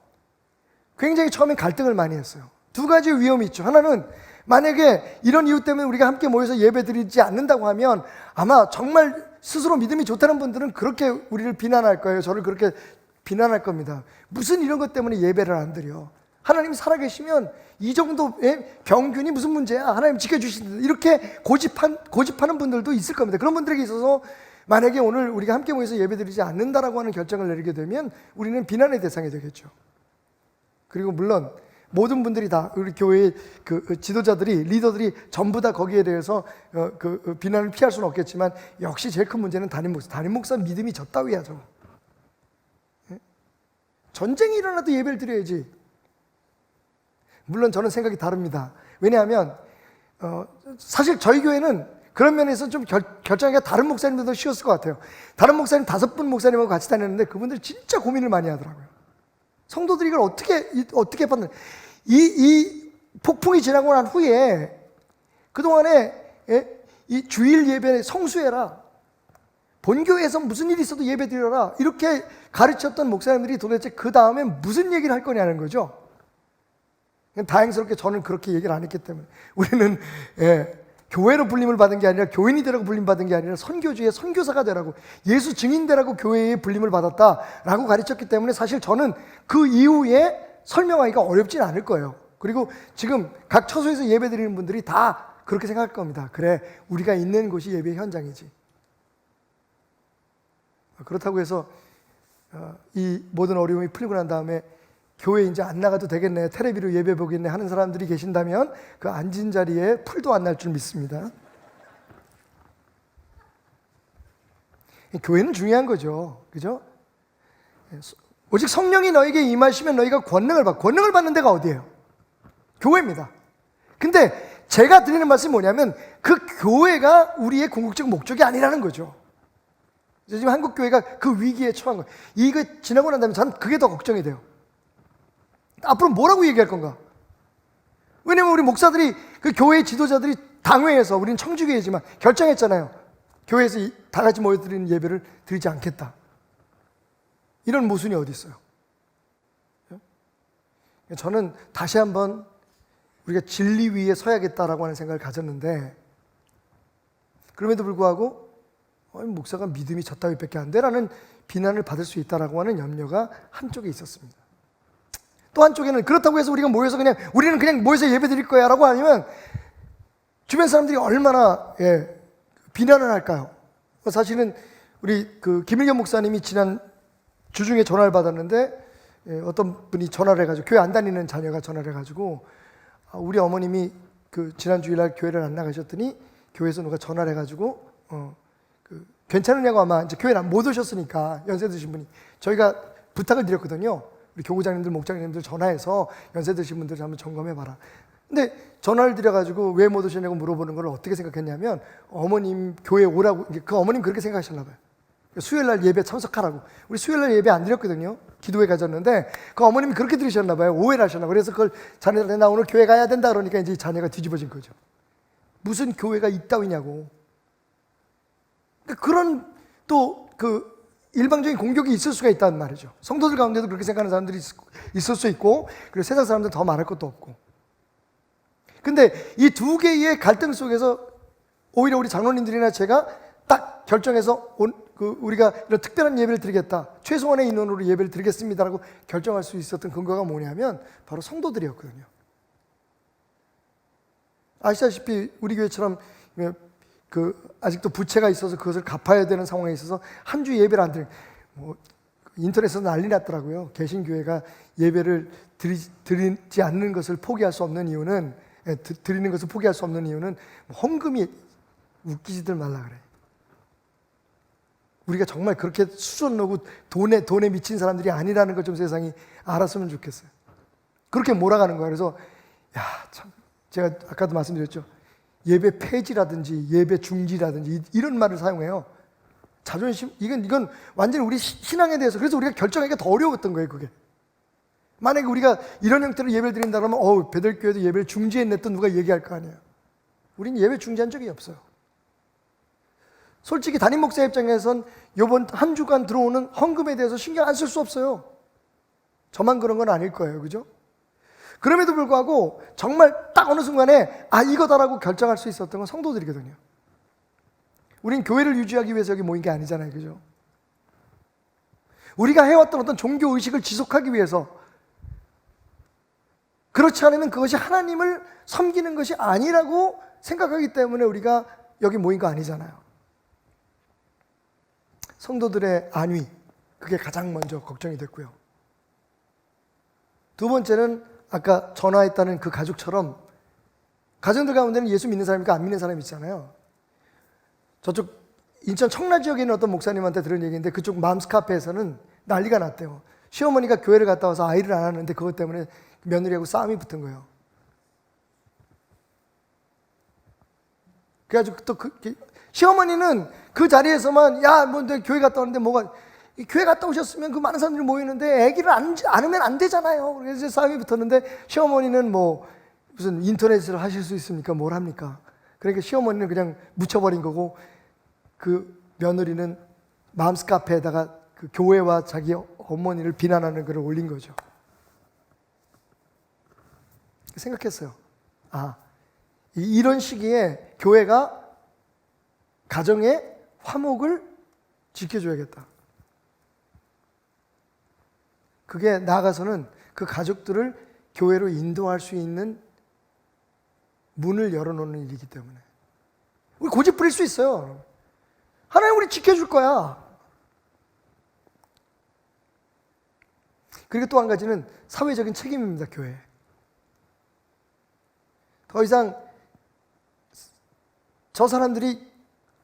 굉장히 처음엔 갈등을 많이 했어요. 두 가지 위험이 있죠. 하나는 만약에 이런 이유 때문에 우리가 함께 모여서 예배 드리지 않는다고 하면 아마 정말 스스로 믿음이 좋다는 분들은 그렇게 우리를 비난할 거예요. 저를 그렇게 비난할 겁니다. 무슨 이런 것 때문에 예배를 안 드려? 하나님이 살아계시면 이 정도의 병균이 무슨 문제야? 하나님 지켜주신다. 이렇게 고집하는 분들도 있을 겁니다. 그런 분들에게 있어서 만약에 오늘 우리가 함께 모여서 예배드리지 않는다라고 하는 결정을 내리게 되면 우리는 비난의 대상이 되겠죠. 그리고 물론 모든 분들이 다 우리 교회의 그 지도자들이, 리더들이 전부 다 거기에 대해서 그 비난을 피할 수는 없겠지만 역시 제일 큰 문제는 담임 목사. 담임 목사 믿음이 저 따위야 저거. 전쟁이 일어나도 예배를 드려야지. 물론 저는 생각이 다릅니다. 왜냐하면 사실 저희 교회는 그런 면에서 좀 결정하기가 다른 목사님들도 쉬웠을 것 같아요. 다른 목사님 5분 목사님하고 같이 다녔는데 그분들 진짜 고민을 많이 하더라고요. 성도들이 이걸 어떻게 받는, 이 폭풍이 지나고 난 후에 그동안에 이 주일 예배 성수해라, 본교회에서 무슨 일이 있어도 예배 드려라, 이렇게 가르쳤던 목사님들이 도대체 그 다음에 무슨 얘기를 할 거냐는 거죠. 다행스럽게 저는 그렇게 얘기를 안 했기 때문에 우리는 교회로 불림을 받은 게 아니라 교인이 되라고 불림 받은 게 아니라 선교주의 선교사가 되라고, 예수 증인 되라고 교회에 불림을 받았다라고 가르쳤기 때문에 사실 저는 그 이후에 설명하기가 어렵진 않을 거예요. 그리고 지금 각 처소에서 예배 드리는 분들이 다 그렇게 생각할 겁니다. 그래, 우리가 있는 곳이 예배 현장이지. 그렇다고 해서 이 모든 어려움이 풀리고 난 다음에 교회 이제 안 나가도 되겠네, 테레비로 예배 보겠네 하는 사람들이 계신다면 그 앉은 자리에 풀도 안 날 줄 믿습니다. 교회는 중요한 거죠. 그죠? 오직 성령이 너에게 임하시면 너희가 권능을 받는 데가 어디예요? 교회입니다. 근데 제가 드리는 말씀이 뭐냐면 그 교회가 우리의 궁극적 목적이 아니라는 거죠. 지금 한국 교회가 그 위기에 처한 거예요. 이거 지나고 난 다음에 저는 그게 더 걱정이 돼요. 앞으로 뭐라고 얘기할 건가? 왜냐면 우리 목사들이, 그 교회 지도자들이 당회에서, 우리는 청주교회지만 결정했잖아요. 교회에서 다 같이 모여드리는 예배를 드리지 않겠다. 이런 모순이 어디 있어요? 저는 다시 한번 우리가 진리 위에 서야겠다라고 하는 생각을 가졌는데, 그럼에도 불구하고 목사가 믿음이 저 따위밖에 안 돼라는 비난을 받을 수 있다라고 하는 염려가 한쪽에 있었습니다. 또 한쪽에는 그렇다고 해서 우리가 모여서 우리는 그냥 모여서 예배 드릴 거야 라고 하면 주변 사람들이 얼마나 비난을 할까요? 사실은 우리 그 김일겸 목사님이 지난 주중에 전화를 받았는데 어떤 분이 전화를 해가지고, 교회 안 다니는 자녀가 전화를 해가지고 우리 어머님이 그 지난 주일날 교회를 안 나가셨더니 교회에서 누가 전화를 해가지고 괜찮으냐고, 아마 이제 교회를 못 오셨으니까 연세 드신 분이, 저희가 부탁을 드렸거든요. 우리 교구장님들, 목장님들 전화해서 연세 드신 분들 한번 점검해봐라. 근데 전화를 드려가지고 왜 못 오셨냐고 물어보는 걸 어떻게 생각했냐면, 어머님 교회 오라고, 그 어머님 그렇게 생각하셨나 봐요. 수요일날 예배 참석하라고. 우리 수요일날 예배 안 드렸거든요. 기도회 가졌는데 그 어머님이 그렇게 들으셨나 봐요. 오해를 하셨나 봐요. 그래서 그걸 자녀들한테 나 오늘 교회 가야 된다 그러니까 이제 자녀가 뒤집어진 거죠. 무슨 교회가 있다위냐고. 그런 또 그 일방적인 공격이 있을 수가 있다는 말이죠. 성도들 가운데도 그렇게 생각하는 사람들이 있을 수 있고, 그리고 세상 사람들 더 말할 것도 없고. 근데 이 두 개의 갈등 속에서 오히려 우리 장로님들이나 제가 딱 결정해서 우리가 이런 특별한 예배를 드리겠다, 최소한의 인원으로 예배를 드리겠습니다라고 결정할 수 있었던 근거가 뭐냐면 바로 성도들이었거든요. 아시다시피 우리 교회처럼 아직도 부채가 있어서 그것을 갚아야 되는 상황에 있어서 한 주 예배를 안 드리는, 인터넷에서 난리 났더라고요. 개신교회가 예배를 드리지 않는 것을 포기할 수 없는 이유는, 드리는 것을 포기할 수 없는 이유는 헌금이, 웃기지들 말라 그래. 우리가 정말 그렇게 수준 놓고 돈에 미친 사람들이 아니라는 걸 좀 세상이 알았으면 좋겠어요. 그렇게 몰아가는 거야. 그래서 참, 제가 아까도 말씀드렸죠. 예배 폐지라든지 예배 중지라든지 이런 말을 사용해요. 자존심, 이건 완전히 우리 신앙에 대해서, 그래서 우리가 결정하기가 더 어려웠던 거예요, 그게. 만약에 우리가 이런 형태로 예배를 드린다 그러면 베들교회도 예배를 중지했네 또 누가 얘기할 거 아니에요. 우린 예배 중지한 적이 없어요. 솔직히 담임 목사 입장에선 이번 한 주간 들어오는 헌금에 대해서 신경 안 쓸 수 없어요. 저만 그런 건 아닐 거예요. 그죠? 그럼에도 불구하고 정말 딱 어느 순간에 이거다라고 결정할 수 있었던 건 성도들이거든요. 우린 교회를 유지하기 위해서 여기 모인 게 아니잖아요. 그죠? 우리가 해왔던 어떤 종교 의식을 지속하기 위해서, 그렇지 않으면 그것이 하나님을 섬기는 것이 아니라고 생각하기 때문에 우리가 여기 모인 거 아니잖아요. 성도들의 안위, 그게 가장 먼저 걱정이 됐고요. 두 번째는 아까 전화했다는 그 가족처럼 가정들 가운데는 예수 믿는 사람이니까 안 믿는 사람이 있잖아요. 저쪽 인천 청라 지역에 있는 어떤 목사님한테 들은 얘기인데 그쪽 맘스 카페에서는 난리가 났대요. 시어머니가 교회를 갔다 와서 아이를 안 하는데 그것 때문에 며느리하고 싸움이 붙은 거예요. 그래가지고 또 시어머니는 그 자리에서만 내 교회 갔다 왔는데 교회 갔다 오셨으면 그 많은 사람들이 모이는데 아기를 안으면 안 되잖아요. 그래서 싸움이 붙었는데 시어머니는 무슨 인터넷을 하실 수 있습니까? 뭘 합니까? 그러니까 시어머니는 그냥 묻혀버린 거고 그 며느리는 맘스 카페에다가 그 교회와 자기 어머니를 비난하는 글을 올린 거죠. 생각했어요. 이런 시기에 교회가 가정의 화목을 지켜줘야겠다. 그게 나아가서는 그 가족들을 교회로 인도할 수 있는 문을 열어놓는 일이기 때문에 우리 고집 부릴 수 있어요. 하나님 우리 지켜줄 거야. 그리고 또 한 가지는 사회적인 책임입니다. 교회. 더 이상 저 사람들이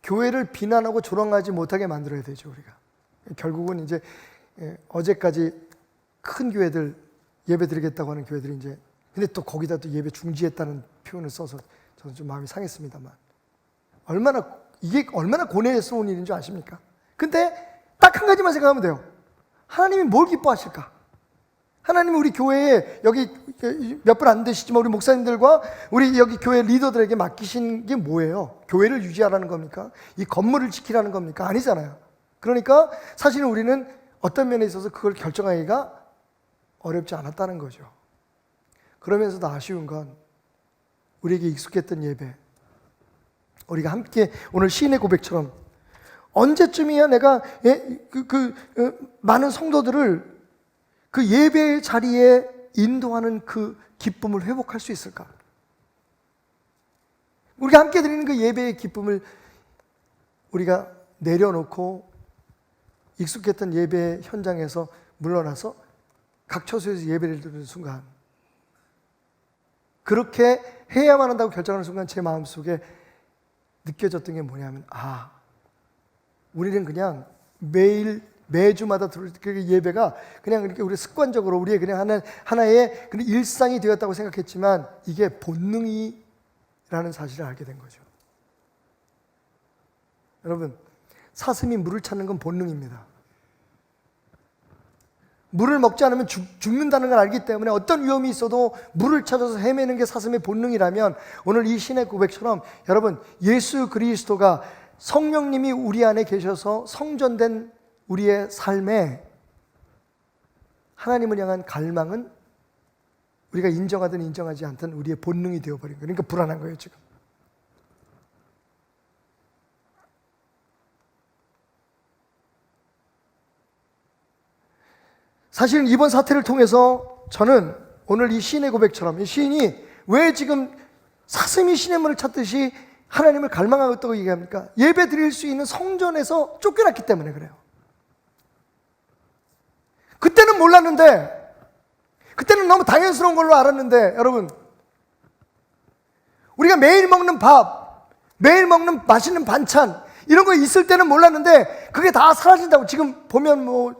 교회를 비난하고 조롱하지 못하게 만들어야 되죠. 우리가 결국은 이제 어제까지 큰 교회들 예배 드리겠다고 하는 교회들이 이제 근데 또 거기다 또 예배 중지했다는 표현을 써서 저는 좀 마음이 상했습니다만 이게 얼마나 고뇌스러운 일인 줄 아십니까? 근데 딱 한 가지만 생각하면 돼요. 하나님이 뭘 기뻐하실까? 하나님이 우리 교회에 여기 몇 분 안 되시지만 우리 목사님들과 우리 여기 교회 리더들에게 맡기신 게 뭐예요? 교회를 유지하라는 겁니까? 이 건물을 지키라는 겁니까? 아니잖아요. 그러니까 사실은 우리는 어떤 면에 있어서 그걸 결정하기가 어렵지 않았다는 거죠. 그러면서도 아쉬운 건 우리에게 익숙했던 예배, 우리가 함께 오늘 시인의 고백처럼 언제쯤이야 내가 많은 성도들을 그 예배의 자리에 인도하는 그 기쁨을 회복할 수 있을까? 우리가 함께 드리는 그 예배의 기쁨을 우리가 내려놓고 익숙했던 예배 현장에서 물러나서 각 처소에서 예배를 드리는 순간, 그렇게 해야만 한다고 결정하는 순간 제 마음속에 느껴졌던 게 뭐냐면 우리는 그냥 매주마다 들을 그 예배가 그냥 이렇게 우리 습관적으로 우리의 그냥 하나의 그런 일상이 되었다고 생각했지만 이게 본능이라는 사실을 알게 된 거죠. 여러분, 사슴이 물을 찾는 건 본능입니다. 물을 먹지 않으면 죽는다는 걸 알기 때문에 어떤 위험이 있어도 물을 찾아서 헤매는 게 사슴의 본능이라면 오늘 이 신의 고백처럼 여러분, 예수 그리스도가 성령님이 우리 안에 계셔서 성전된 우리의 삶에 하나님을 향한 갈망은 우리가 인정하든 인정하지 않든 우리의 본능이 되어버린 거예요. 그러니까 불안한 거예요 지금. 사실은 이번 사태를 통해서 저는 오늘 이 시인의 고백처럼 이 시인이 왜 지금 사슴이 신의 문을 찾듯이 하나님을 갈망하고 있다고 얘기합니까? 예배 드릴 수 있는 성전에서 쫓겨났기 때문에 그래요. 그때는 몰랐는데, 그때는 너무 당연스러운 걸로 알았는데, 여러분, 우리가 매일 먹는 밥, 매일 먹는 맛있는 반찬, 이런 거 있을 때는 몰랐는데, 그게 다 사라진다고. 지금 보면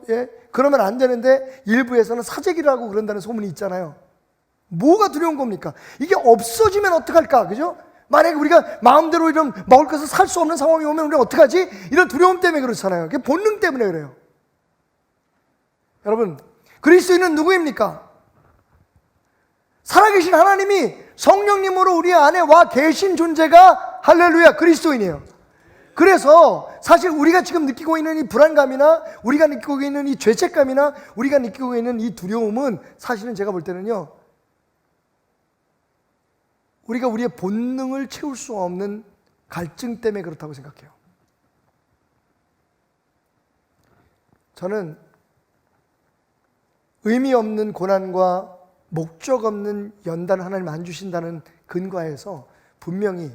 그러면 안 되는데, 일부에서는 사재기라고 그런다는 소문이 있잖아요. 뭐가 두려운 겁니까? 이게 없어지면 어떡할까? 그죠? 만약에 우리가 마음대로 이런 먹을 것을 살 수 없는 상황이 오면 우리는 어떡하지? 이런 두려움 때문에 그렇잖아요. 그게 본능 때문에 그래요. 여러분, 그리스도인은 누구입니까? 살아계신 하나님이 성령님으로 우리 안에 와 계신 존재가 할렐루야 그리스도인이에요. 그래서 사실 우리가 지금 느끼고 있는 이 불안감이나 우리가 느끼고 있는 이 죄책감이나 우리가 느끼고 있는 이 두려움은 사실은 제가 볼 때는요, 우리가 우리의 본능을 채울 수 없는 갈증 때문에 그렇다고 생각해요. 저는 의미 없는 고난과 목적 없는 연단을 하나님 안 주신다는 근거에서 분명히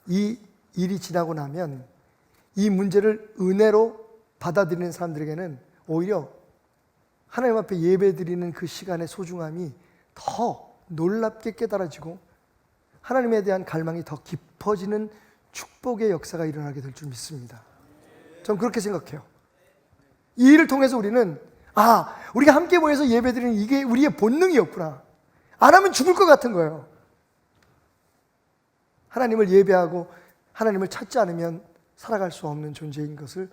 이 일이 지나고 나면 이 문제를 은혜로 받아들이는 사람들에게는 오히려 하나님 앞에 예배드리는 그 시간의 소중함이 더 놀랍게 깨달아지고 하나님에 대한 갈망이 더 깊어지는 축복의 역사가 일어나게 될 줄 믿습니다. 저는 그렇게 생각해요. 이 일을 통해서 우리는 우리가 함께 모여서 예배드리는 이게 우리의 본능이었구나. 안 하면 죽을 것 같은 거예요. 하나님을 예배하고 하나님을 찾지 않으면 살아갈 수 없는 존재인 것을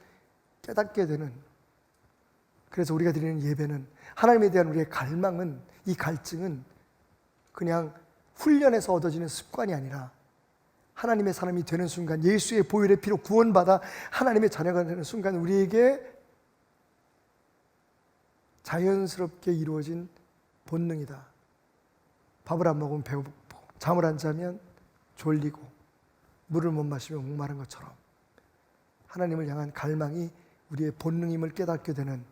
깨닫게 되는, 그래서 우리가 드리는 예배는, 하나님에 대한 우리의 갈망은, 이 갈증은 그냥 훈련에서 얻어지는 습관이 아니라 하나님의 사람이 되는 순간, 예수의 보혈의 피로 구원받아 하나님의 자녀가 되는 순간 우리에게 자연스럽게 이루어진 본능이다. 밥을 안 먹으면 배고프고, 잠을 안 자면 졸리고, 물을 못 마시면 목마른 것처럼 하나님을 향한 갈망이 우리의 본능임을 깨닫게 되는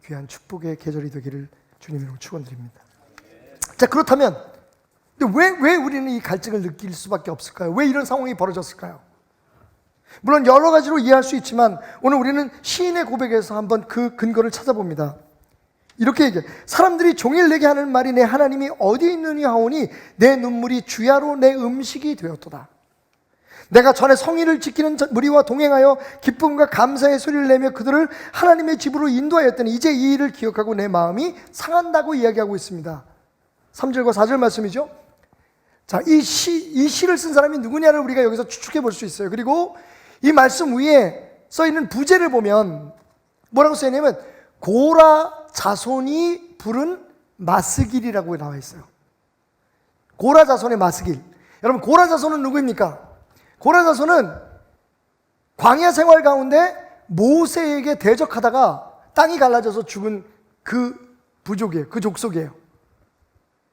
귀한 축복의 계절이 되기를 주님으로 축원드립니다. 자, 그렇다면 왜 우리는 이 갈증을 느낄 수밖에 없을까요? 왜 이런 상황이 벌어졌을까요? 물론 여러 가지로 이해할 수 있지만 오늘 우리는 시인의 고백에서 한번 그 근거를 찾아봅니다. 이렇게 얘기해. 사람들이 종일 내게 하는 말이 내 하나님이 어디 있느냐 하오니 내 눈물이 주야로 내 음식이 되었도다. 내가 전에 성의를 지키는 무리와 동행하여 기쁨과 감사의 소리를 내며 그들을 하나님의 집으로 인도하였더니 이제 이 일을 기억하고 내 마음이 상한다고 이야기하고 있습니다. 3절과 4절 말씀이죠. 자, 이 시를 쓴 사람이 누구냐를 우리가 여기서 추측해 볼 수 있어요. 그리고 이 말씀 위에 써 있는 부제를 보면 뭐라고 써 있냐면 고라 자손이 부른 마스길이라고 나와 있어요. 고라 자손의 마스길. 여러분, 고라 자손은 누구입니까? 고라 자손은 광야 생활 가운데 모세에게 대적하다가 땅이 갈라져서 죽은 그 부족이에요. 그 족속이에요.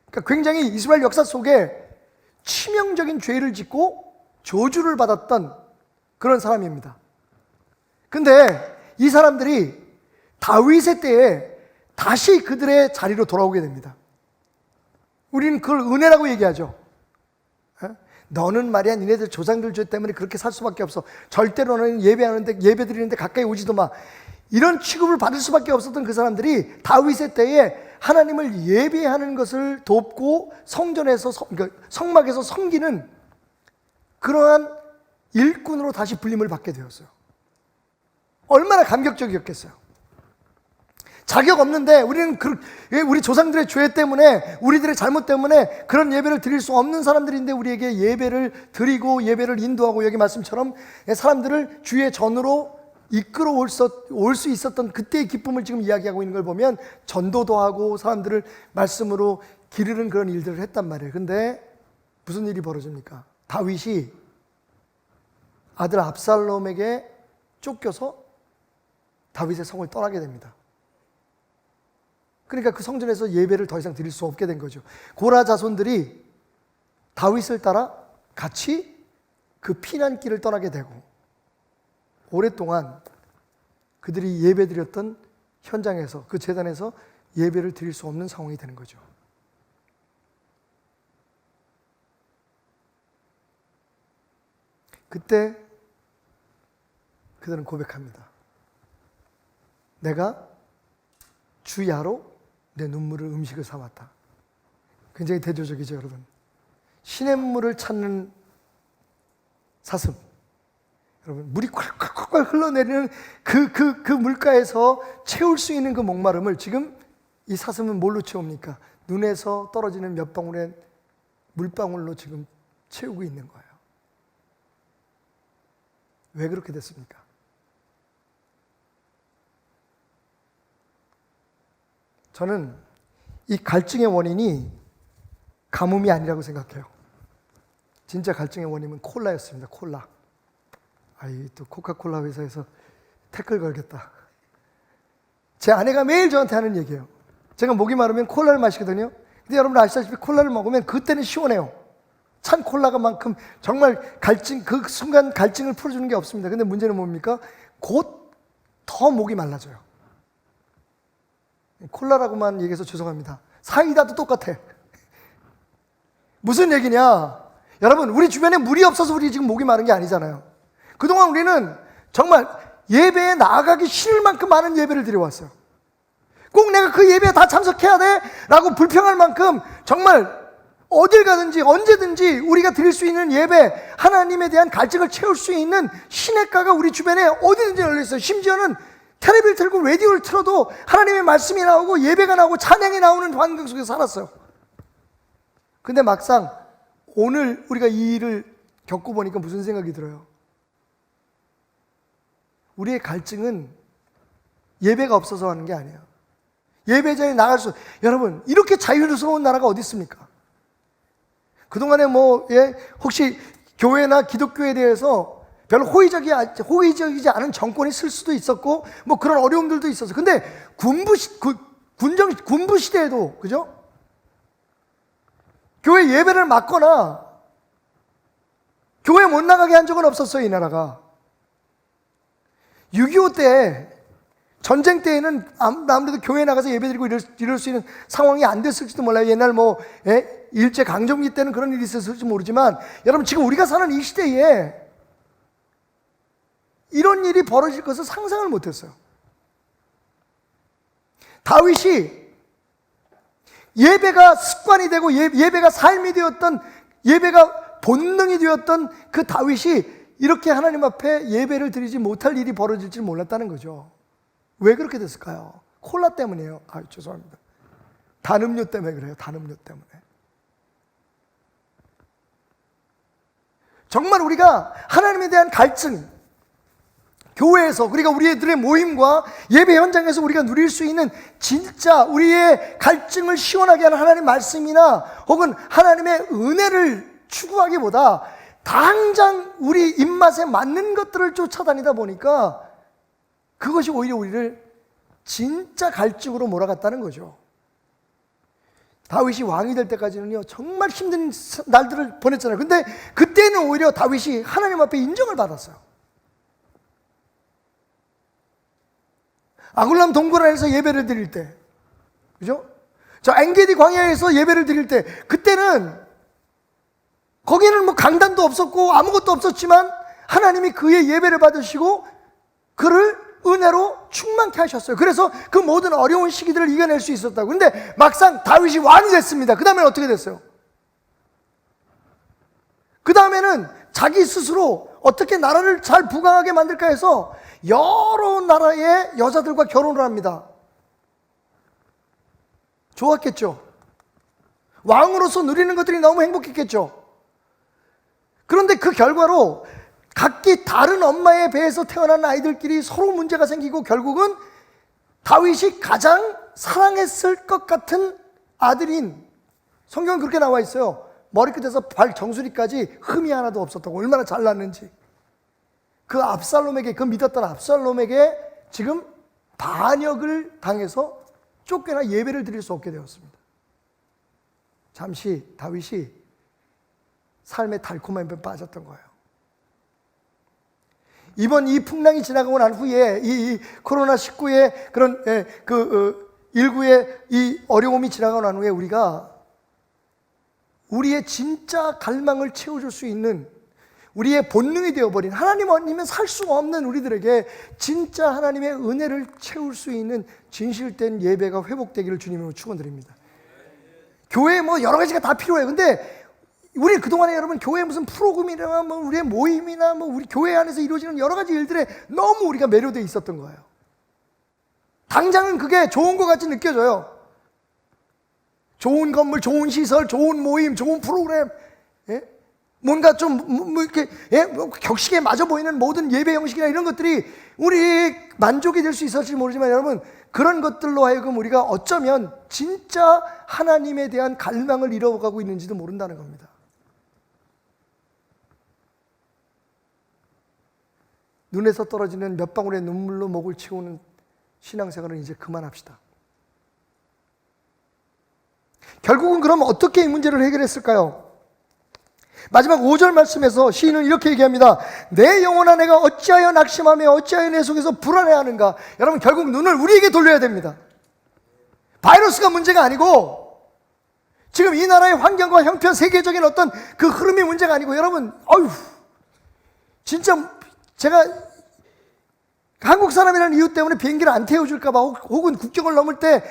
그러니까 굉장히 이스라엘 역사 속에 치명적인 죄를 짓고 저주를 받았던 그런 사람입니다. 근데 이 사람들이 다윗의 때에 다시 그들의 자리로 돌아오게 됩니다. 우리는 그걸 은혜라고 얘기하죠. 너는 말이야 니네들 조상들 죄 때문에 그렇게 살 수밖에 없어. 절대로 너는 예배 드리는데 가까이 오지도 마. 이런 취급을 받을 수밖에 없었던 그 사람들이 다윗의 때에 하나님을 예배하는 것을 돕고 성전에서 그러니까 성막에서 섬기는 그러한 일꾼으로 다시 불림을 받게 되었어요. 얼마나 감격적이었겠어요. 자격 없는데 우리는 우리 조상들의 죄 때문에, 우리들의 잘못 때문에 그런 예배를 드릴 수 없는 사람들인데 우리에게 예배를 드리고 예배를 인도하고, 여기 말씀처럼 사람들을 주의 전으로 이끌어 올 수 있었던 그때의 기쁨을 지금 이야기하고 있는 걸 보면 전도도 하고 사람들을 말씀으로 기르는 그런 일들을 했단 말이에요. 근데 무슨 일이 벌어집니까? 다윗이 아들 압살롬에게 쫓겨서 다윗의 성을 떠나게 됩니다. 그러니까 그 성전에서 예배를 더 이상 드릴 수 없게 된 거죠. 고라 자손들이 다윗을 따라 같이 그 피난길을 떠나게 되고 오랫동안 그들이 예배드렸던 현장에서, 그 제단에서 예배를 드릴 수 없는 상황이 되는 거죠. 그때 그들은 고백합니다. 내가 주야로 내 눈물을 음식을 삼았다. 굉장히 대조적이죠, 여러분. 시냇물을 찾는 사슴. 여러분, 물이 콸콸콸 흘러내리는 그 물가에서 채울 수 있는 그 목마름을 지금 이 사슴은 뭘로 채웁니까? 눈에서 떨어지는 몇 방울의 물방울로 지금 채우고 있는 거예요. 왜 그렇게 됐습니까? 저는 이 갈증의 원인이 가뭄이 아니라고 생각해요. 진짜 갈증의 원인은 콜라였습니다. 콜라. 아이, 또 코카콜라 회사에서 태클 걸겠다. 제 아내가 매일 저한테 하는 얘기예요. 제가 목이 마르면 콜라를 마시거든요. 근데 여러분 아시다시피 콜라를 먹으면 그때는 시원해요. 찬 콜라가만큼 정말 갈증, 그 순간 갈증을 풀어주는 게 없습니다. 근데 문제는 뭡니까? 곧 더 목이 말라져요. 콜라라고만 얘기해서 죄송합니다. 사이다도 똑같아. 무슨 얘기냐? 여러분, 우리 주변에 물이 없어서 우리 지금 목이 마른 게 아니잖아요. 그동안 우리는 정말 예배에 나아가기 싫을 만큼 많은 예배를 드려왔어요. 꼭 내가 그 예배에 다 참석해야 돼? 라고 불평할 만큼 정말 어딜 가든지 언제든지 우리가 드릴 수 있는 예배, 하나님에 대한 갈증을 채울 수 있는 시냇가가 우리 주변에 어디든지 열려있어요. 심지어는 텔레비를 틀고 라디오를 틀어도 하나님의 말씀이 나오고 예배가 나오고 찬양이 나오는 환경 속에서 살았어요. 근데 막상 오늘 우리가 이 일을 겪어보니까 무슨 생각이 들어요? 우리의 갈증은 예배가 없어서 하는 게 아니에요. 예배자에 나갈 수, 여러분, 이렇게 자유스러운 나라가 어디 있습니까? 그동안에 혹시 교회나 기독교에 대해서 별로 호의적이지 않은 정권이 쓸 수도 있었고, 그런 어려움들도 있었어요. 근데 군부 시대에도, 그죠? 교회 예배를 막거나, 교회 못 나가게 한 적은 없었어요, 이 나라가. 6.25 때, 전쟁 때에는 아무래도 교회에 나가서 예배드리고 이럴 수 있는 상황이 안 됐을지도 몰라요. 옛날 일제 강점기 때는 그런 일이 있었을지 모르지만, 여러분 지금 우리가 사는 이 시대에 이런 일이 벌어질 것을 상상을 못했어요. 다윗이 예배가 습관이 되고 예배가 삶이 되었던, 예배가 본능이 되었던 그 다윗이 이렇게 하나님 앞에 예배를 드리지 못할 일이 벌어질 줄 몰랐다는 거죠. 왜 그렇게 됐을까요? 콜라 때문이에요. 죄송합니다. 단음료 때문에 그래요. 단음료 때문에. 정말 우리가 하나님에 대한 갈증, 교회에서, 그러니까 우리들의 모임과 예배 현장에서 우리가 누릴 수 있는 진짜 우리의 갈증을 시원하게 하는 하나님 말씀이나 혹은 하나님의 은혜를 추구하기보다 당장 우리 입맛에 맞는 것들을 쫓아다니다 보니까 그것이 오히려 우리를 진짜 갈증으로 몰아갔다는 거죠. 다윗이 왕이 될 때까지는요, 정말 힘든 날들을 보냈잖아요. 근데 그때는 오히려 다윗이 하나님 앞에 인정을 받았어요. 아굴람 동굴안에서 예배를 드릴 때, 그죠? 저 엔게디 광야에서 예배를 드릴 때, 그때는 거기는 강단도 없었고 아무것도 없었지만 하나님이 그의 예배를 받으시고 그를 은혜로 충만케 하셨어요. 그래서 그 모든 어려운 시기들을 이겨낼 수 있었다고. 근데 막상 다윗이 왕이 됐습니다. 그 다음에는 어떻게 됐어요? 그 다음에는 자기 스스로 어떻게 나라를 잘 부강하게 만들까 해서 여러 나라의 여자들과 결혼을 합니다. 좋았겠죠? 왕으로서 누리는 것들이 너무 행복했겠죠? 그런데 그 결과로 각기 다른 엄마의 배에서 태어난 아이들끼리 서로 문제가 생기고 결국은 다윗이 가장 사랑했을 것 같은 아들인, 성경은 그렇게 나와 있어요. 머리끝에서 발 정수리까지 흠이 하나도 없었다고. 얼마나 잘났는지. 그 압살롬에게, 그 믿었던 압살롬에게 지금 반역을 당해서 쫓겨나 예배를 드릴 수 없게 되었습니다. 잠시 다윗이 삶의 달콤한 뱀에 빠졌던 거예요. 이번 이 풍랑이 지나가고 난 후에 이 코로나19의 그런 19의 이 어려움이 지나가고 난 후에 우리가 우리의 진짜 갈망을 채워줄 수 있는, 우리의 본능이 되어버린, 하나님 아니면 살 수 없는 우리들에게 진짜 하나님의 은혜를 채울 수 있는 진실된 예배가 회복되기를 주님으로 축원드립니다. 교회에 여러 가지가 다 필요해요. 근데 우리 그동안에 여러분 교회 무슨 프로그램이나 우리의 모임이나 우리 교회 안에서 이루어지는 여러 가지 일들에 너무 우리가 매료되어 있었던 거예요. 당장은 그게 좋은 것 같이 느껴져요. 좋은 건물, 좋은 시설, 좋은 모임, 좋은 프로그램. 예? 뭔가 좀 이렇게 뭐 격식에 맞아 보이는 모든 예배 형식이나 이런 것들이 우리 만족이 될 수 있을지 모르지만 여러분, 그런 것들로 하여금 우리가 어쩌면 진짜 하나님에 대한 갈망을 잃어가고 있는지도 모른다는 겁니다. 눈에서 떨어지는 몇 방울의 눈물로 목을 치우는 신앙생활은 이제 그만합시다. 결국은 그럼 어떻게 이 문제를 해결했을까요? 마지막 5절 말씀에서 시인은 이렇게 얘기합니다. 내 영혼아, 내가 어찌하여 낙심하며 어찌하여 내 속에서 불안해하는가. 여러분, 결국 눈을 우리에게 돌려야 됩니다. 바이러스가 문제가 아니고, 지금 이 나라의 환경과 형편, 세계적인 어떤 그 흐름이 문제가 아니고, 여러분, 진짜 제가 한국 사람이라는 이유 때문에 비행기를 안 태워줄까봐, 혹은 국경을 넘을 때,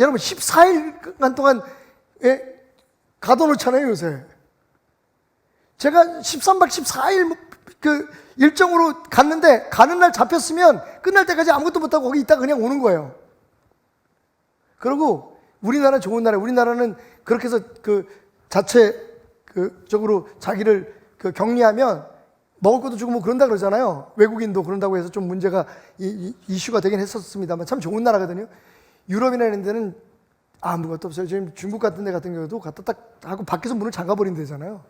여러분 14일간 동안 가둬놓잖아요, 요새. 제가 13박 14일 그 일정으로 갔는데, 가는 날 잡혔으면 끝날 때까지 아무것도 못하고 거기 있다가 그냥 오는 거예요. 그리고 우리나라 좋은 나라, 우리나라는 그렇게 해서 그 자체적으로 자기를 격리하면 먹을 것도 주고 뭐 그런다 그러잖아요. 외국인도 그런다고 해서 좀 문제가 이슈가 되긴 했었습니다만 참 좋은 나라거든요. 유럽이나 이런 데는 아무것도 없어요. 지금 중국 같은 데 같은 경우도 갖다 딱 하고 밖에서 문을 잠가버리면 되잖아요.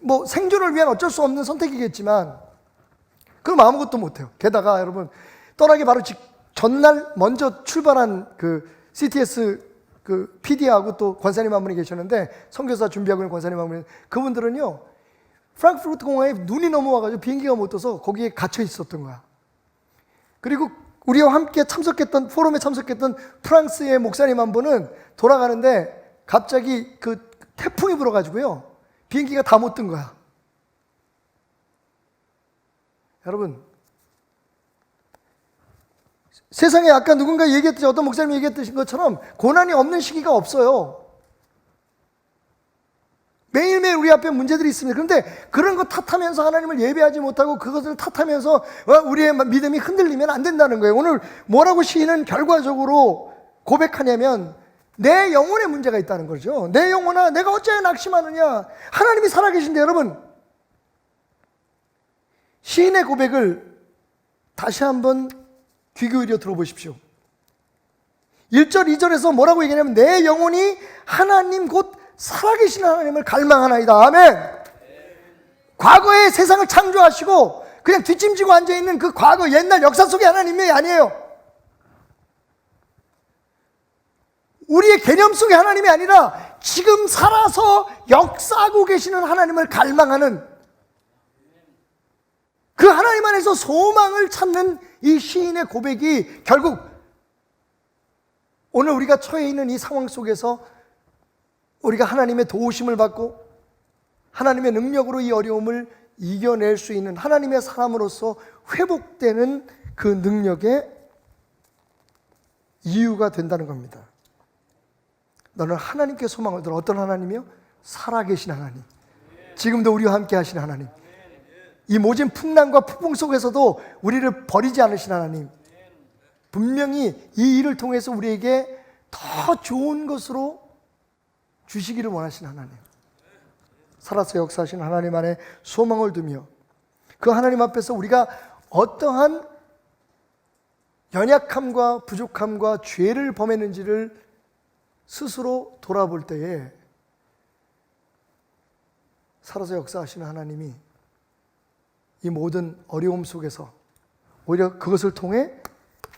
뭐 생존을 위한 어쩔 수 없는 선택이겠지만 그럼 아무것도 못해요. 게다가 여러분, 떠나기 바로 전날 먼저 출발한 그 CTS 그 PD하고 또 권사님 한 분이 계셨는데, 선교사 준비하고 있는 권사님 한 분이, 그분들은요 프랑크푸르트 공항에 눈이 넘어와가지고 비행기가 못 떠서 거기에 갇혀 있었던 거야. 그리고 우리와 함께 참석했던, 포럼에 참석했던 프랑스의 목사님 한 분은 돌아가는데 갑자기 그 태풍이 불어가지고요 비행기가 다 못 뜬 거야. 여러분, 세상에 아까 누군가 얘기했듯이, 어떤 목사님이 얘기했듯이 것처럼 고난이 없는 시기가 없어요. 매일매일 우리 앞에 문제들이 있습니다. 그런데 그런 거 탓하면서 하나님을 예배하지 못하고 그것을 탓하면서 우리의 믿음이 흔들리면 안 된다는 거예요. 오늘 뭐라고 시인은 결과적으로 고백하냐면, 내 영혼에 문제가 있다는 거죠. 내 영혼아, 내가 어찌하여 낙심하느냐. 하나님이 살아계신데, 여러분, 시인의 고백을 다시 한번 귀 기울여 들어보십시오. 1절, 2절에서 뭐라고 얘기하냐면, 내 영혼이 하나님 곧 살아계신 하나님을 갈망하나이다. 아멘. 과거에 세상을 창조하시고 그냥 뒷짐지고 앉아있는 그 과거 옛날 역사 속의 하나님이 아니에요. 우리의 개념 속의 하나님이 아니라 지금 살아서 역사하고 계시는 하나님을 갈망하는, 그 하나님 안에서 소망을 찾는 이 시인의 고백이 결국 오늘 우리가 처해 있는 이 상황 속에서 우리가 하나님의 도우심을 받고 하나님의 능력으로 이 어려움을 이겨낼 수 있는 하나님의 사람으로서 회복되는 그 능력의 이유가 된다는 겁니다. 너는 하나님께 소망을 들어. 어떤 하나님이요? 살아계신 하나님, 지금도 우리와 함께 하시는 하나님, 이 모진 풍랑과 폭풍 속에서도 우리를 버리지 않으신 하나님, 분명히 이 일을 통해서 우리에게 더 좋은 것으로 주시기를 원하시는 하나님, 살아서 역사하시는 하나님 안에 소망을 두며 그 하나님 앞에서 우리가 어떠한 연약함과 부족함과 죄를 범했는지를 스스로 돌아볼 때에 살아서 역사하시는 하나님이 이 모든 어려움 속에서 오히려 그것을 통해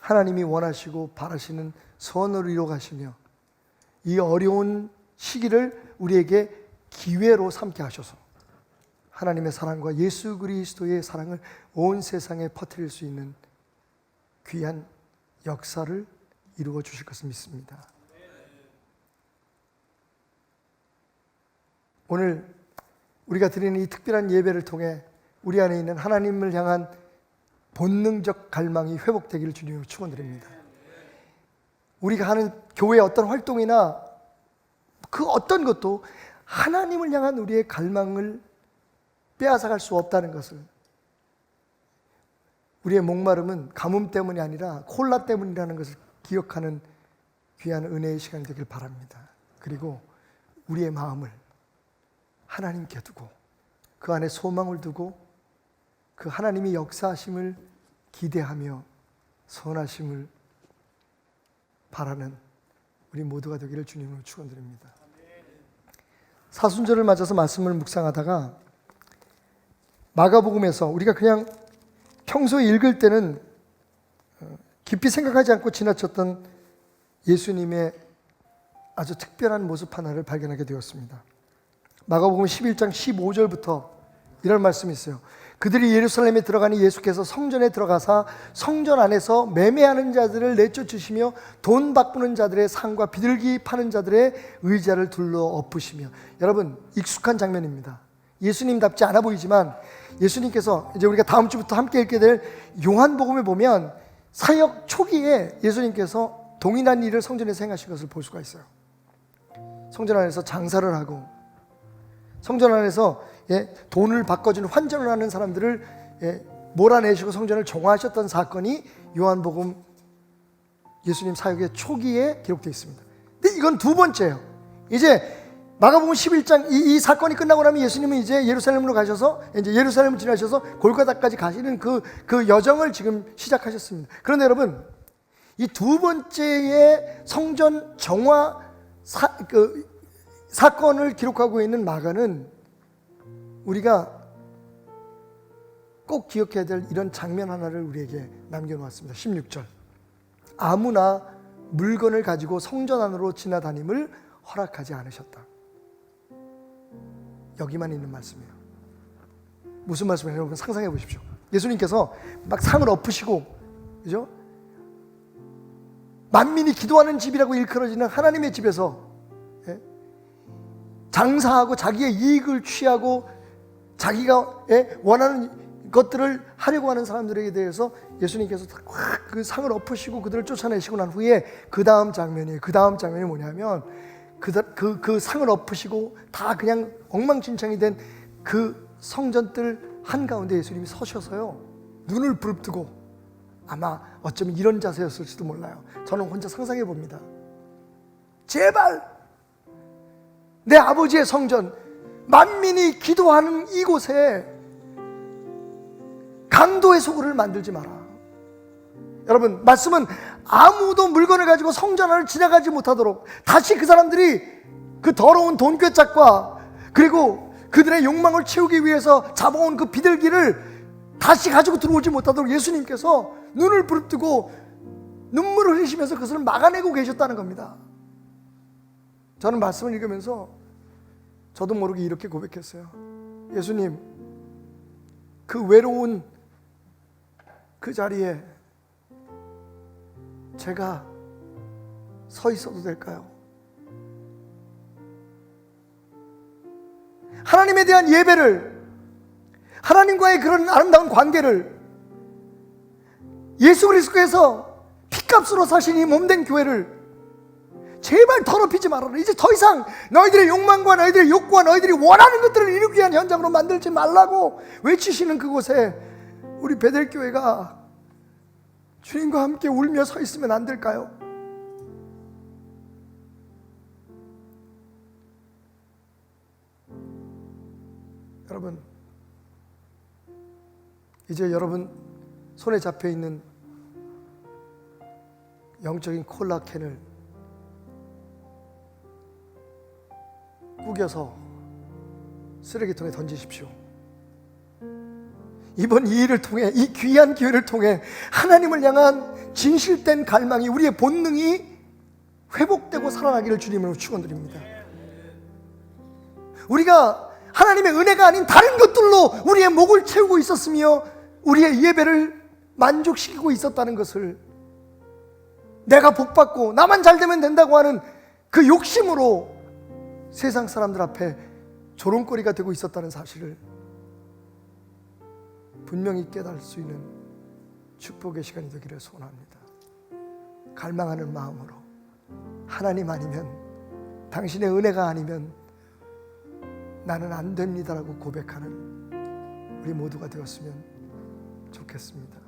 하나님이 원하시고 바라시는 선을 이뤄가시며 이 어려운 시기를 우리에게 기회로 삼게 하셔서 하나님의 사랑과 예수 그리스도의 사랑을 온 세상에 퍼뜨릴 수 있는 귀한 역사를 이루어 주실 것을 믿습니다. 오늘 우리가 드리는 이 특별한 예배를 통해 우리 안에 있는 하나님을 향한 본능적 갈망이 회복되기를 주님으로 축원드립니다. 우리가 하는 교회의 어떤 활동이나 그 어떤 것도 하나님을 향한 우리의 갈망을 빼앗아갈 수 없다는 것을, 우리의 목마름은 가뭄 때문이 아니라 콜라 때문이라는 것을 기억하는 귀한 은혜의 시간이 되길 바랍니다. 그리고 우리의 마음을 하나님께 두고 그 안에 소망을 두고 그 하나님의 역사하심을 기대하며 선하심을 바라는 우리 모두가 되기를 주님으로 축원드립니다. 사순절을 맞아서 말씀을 묵상하다가 마가복음에서 우리가 그냥 평소에 읽을 때는 깊이 생각하지 않고 지나쳤던 예수님의 아주 특별한 모습 하나를 발견하게 되었습니다. 마가복음 11장 15절부터 이런 말씀이 있어요. 그들이 예루살렘에 들어가니 예수께서 성전에 들어가사 성전 안에서 매매하는 자들을 내쫓으시며 돈 바꾸는 자들의 상과 비둘기 파는 자들의 의자를 둘러 엎으시며. 여러분, 익숙한 장면입니다. 예수님답지 않아 보이지만 예수님께서 이제 우리가 다음 주부터 함께 읽게 될 요한복음에 보면 사역 초기에 예수님께서 동일한 일을 성전에서 행하신 것을 볼 수가 있어요. 성전 안에서 장사를 하고 성전 안에서 돈을 바꿔주는 환전을 하는 사람들을 몰아내시고 성전을 정화하셨던 사건이 요한복음 예수님 사역의 초기에 기록되어 있습니다. 근데 이건 두 번째예요. 이제 마가복음 11장 이 사건이 끝나고 나면 예수님은 이제 예루살렘으로 가셔서 이제 예루살렘을 지나셔서 골고다까지 가시는 그 여정을 지금 시작하셨습니다. 그런데 여러분, 이 두 번째의 성전 정화 사건을 기록하고 있는 마가는 우리가 꼭 기억해야 될 이런 장면 하나를 우리에게 남겨놓았습니다. 16절, 아무나 물건을 가지고 성전 안으로 지나다님을 허락하지 않으셨다. 여기만 있는 말씀이에요. 무슨 말씀이에요? 여러분 상상해 보십시오. 예수님께서 막 상을 엎으시고, 그죠? 만민이 기도하는 집이라고 일컬어지는 하나님의 집에서 장사하고 자기의 이익을 취하고 자기가 원하는 것들을 하려고 하는 사람들에게 대해서 예수님께서 그 상을 엎으시고 그들을 쫓아내시고 난 후에 그 다음 장면이에요. 그 다음 장면이 뭐냐면 그 상을 엎으시고 다 그냥 엉망진창이 된 그 성전들 한가운데 예수님이 서셔서요, 눈을 부릅뜨고, 아마 어쩌면 이런 자세였을지도 몰라요. 저는 혼자 상상해 봅니다. 제발 내 아버지의 성전, 만민이 기도하는 이곳에 강도의 소굴을 만들지 마라. 여러분, 말씀은 아무도 물건을 가지고 성전 안을 지나가지 못하도록, 다시 그 사람들이 그 더러운 돈꾀짝과 그리고 그들의 욕망을 채우기 위해서 잡아온 그 비둘기를 다시 가지고 들어오지 못하도록 예수님께서 눈을 부릅뜨고 눈물을 흘리시면서 그것을 막아내고 계셨다는 겁니다. 저는 말씀을 읽으면서 저도 모르게 이렇게 고백했어요. 예수님, 그 외로운 그 자리에 제가 서 있어도 될까요? 하나님에 대한 예배를, 하나님과의 그런 아름다운 관계를, 예수 그리스도께서 피값으로 사신 이 몸된 교회를 제발 더럽히지 말아라. 이제 더 이상 너희들의 욕망과 너희들의 욕구와 너희들이 원하는 것들을 이루기 위한 현장으로 만들지 말라고 외치시는 그곳에 우리 베델교회가 주님과 함께 울며 서 있으면 안 될까요? 여러분, 이제 여러분 손에 잡혀 있는 영적인 콜라캔을 구겨서 쓰레기통에 던지십시오. 이번 이 일을 통해, 이 귀한 기회를 통해 하나님을 향한 진실된 갈망이, 우리의 본능이 회복되고 살아나기를 주님으로 축원드립니다. 우리가 하나님의 은혜가 아닌 다른 것들로 우리의 목을 채우고 있었으며 우리의 예배를 만족시키고 있었다는 것을, 내가 복받고 나만 잘되면 된다고 하는 그 욕심으로 세상 사람들 앞에 조롱거리가 되고 있었다는 사실을 분명히 깨달을 수 있는 축복의 시간이 되기를 소원합니다. 갈망하는 마음으로, 하나님 아니면, 당신의 은혜가 아니면 나는 안 됩니다라고 고백하는 우리 모두가 되었으면 좋겠습니다.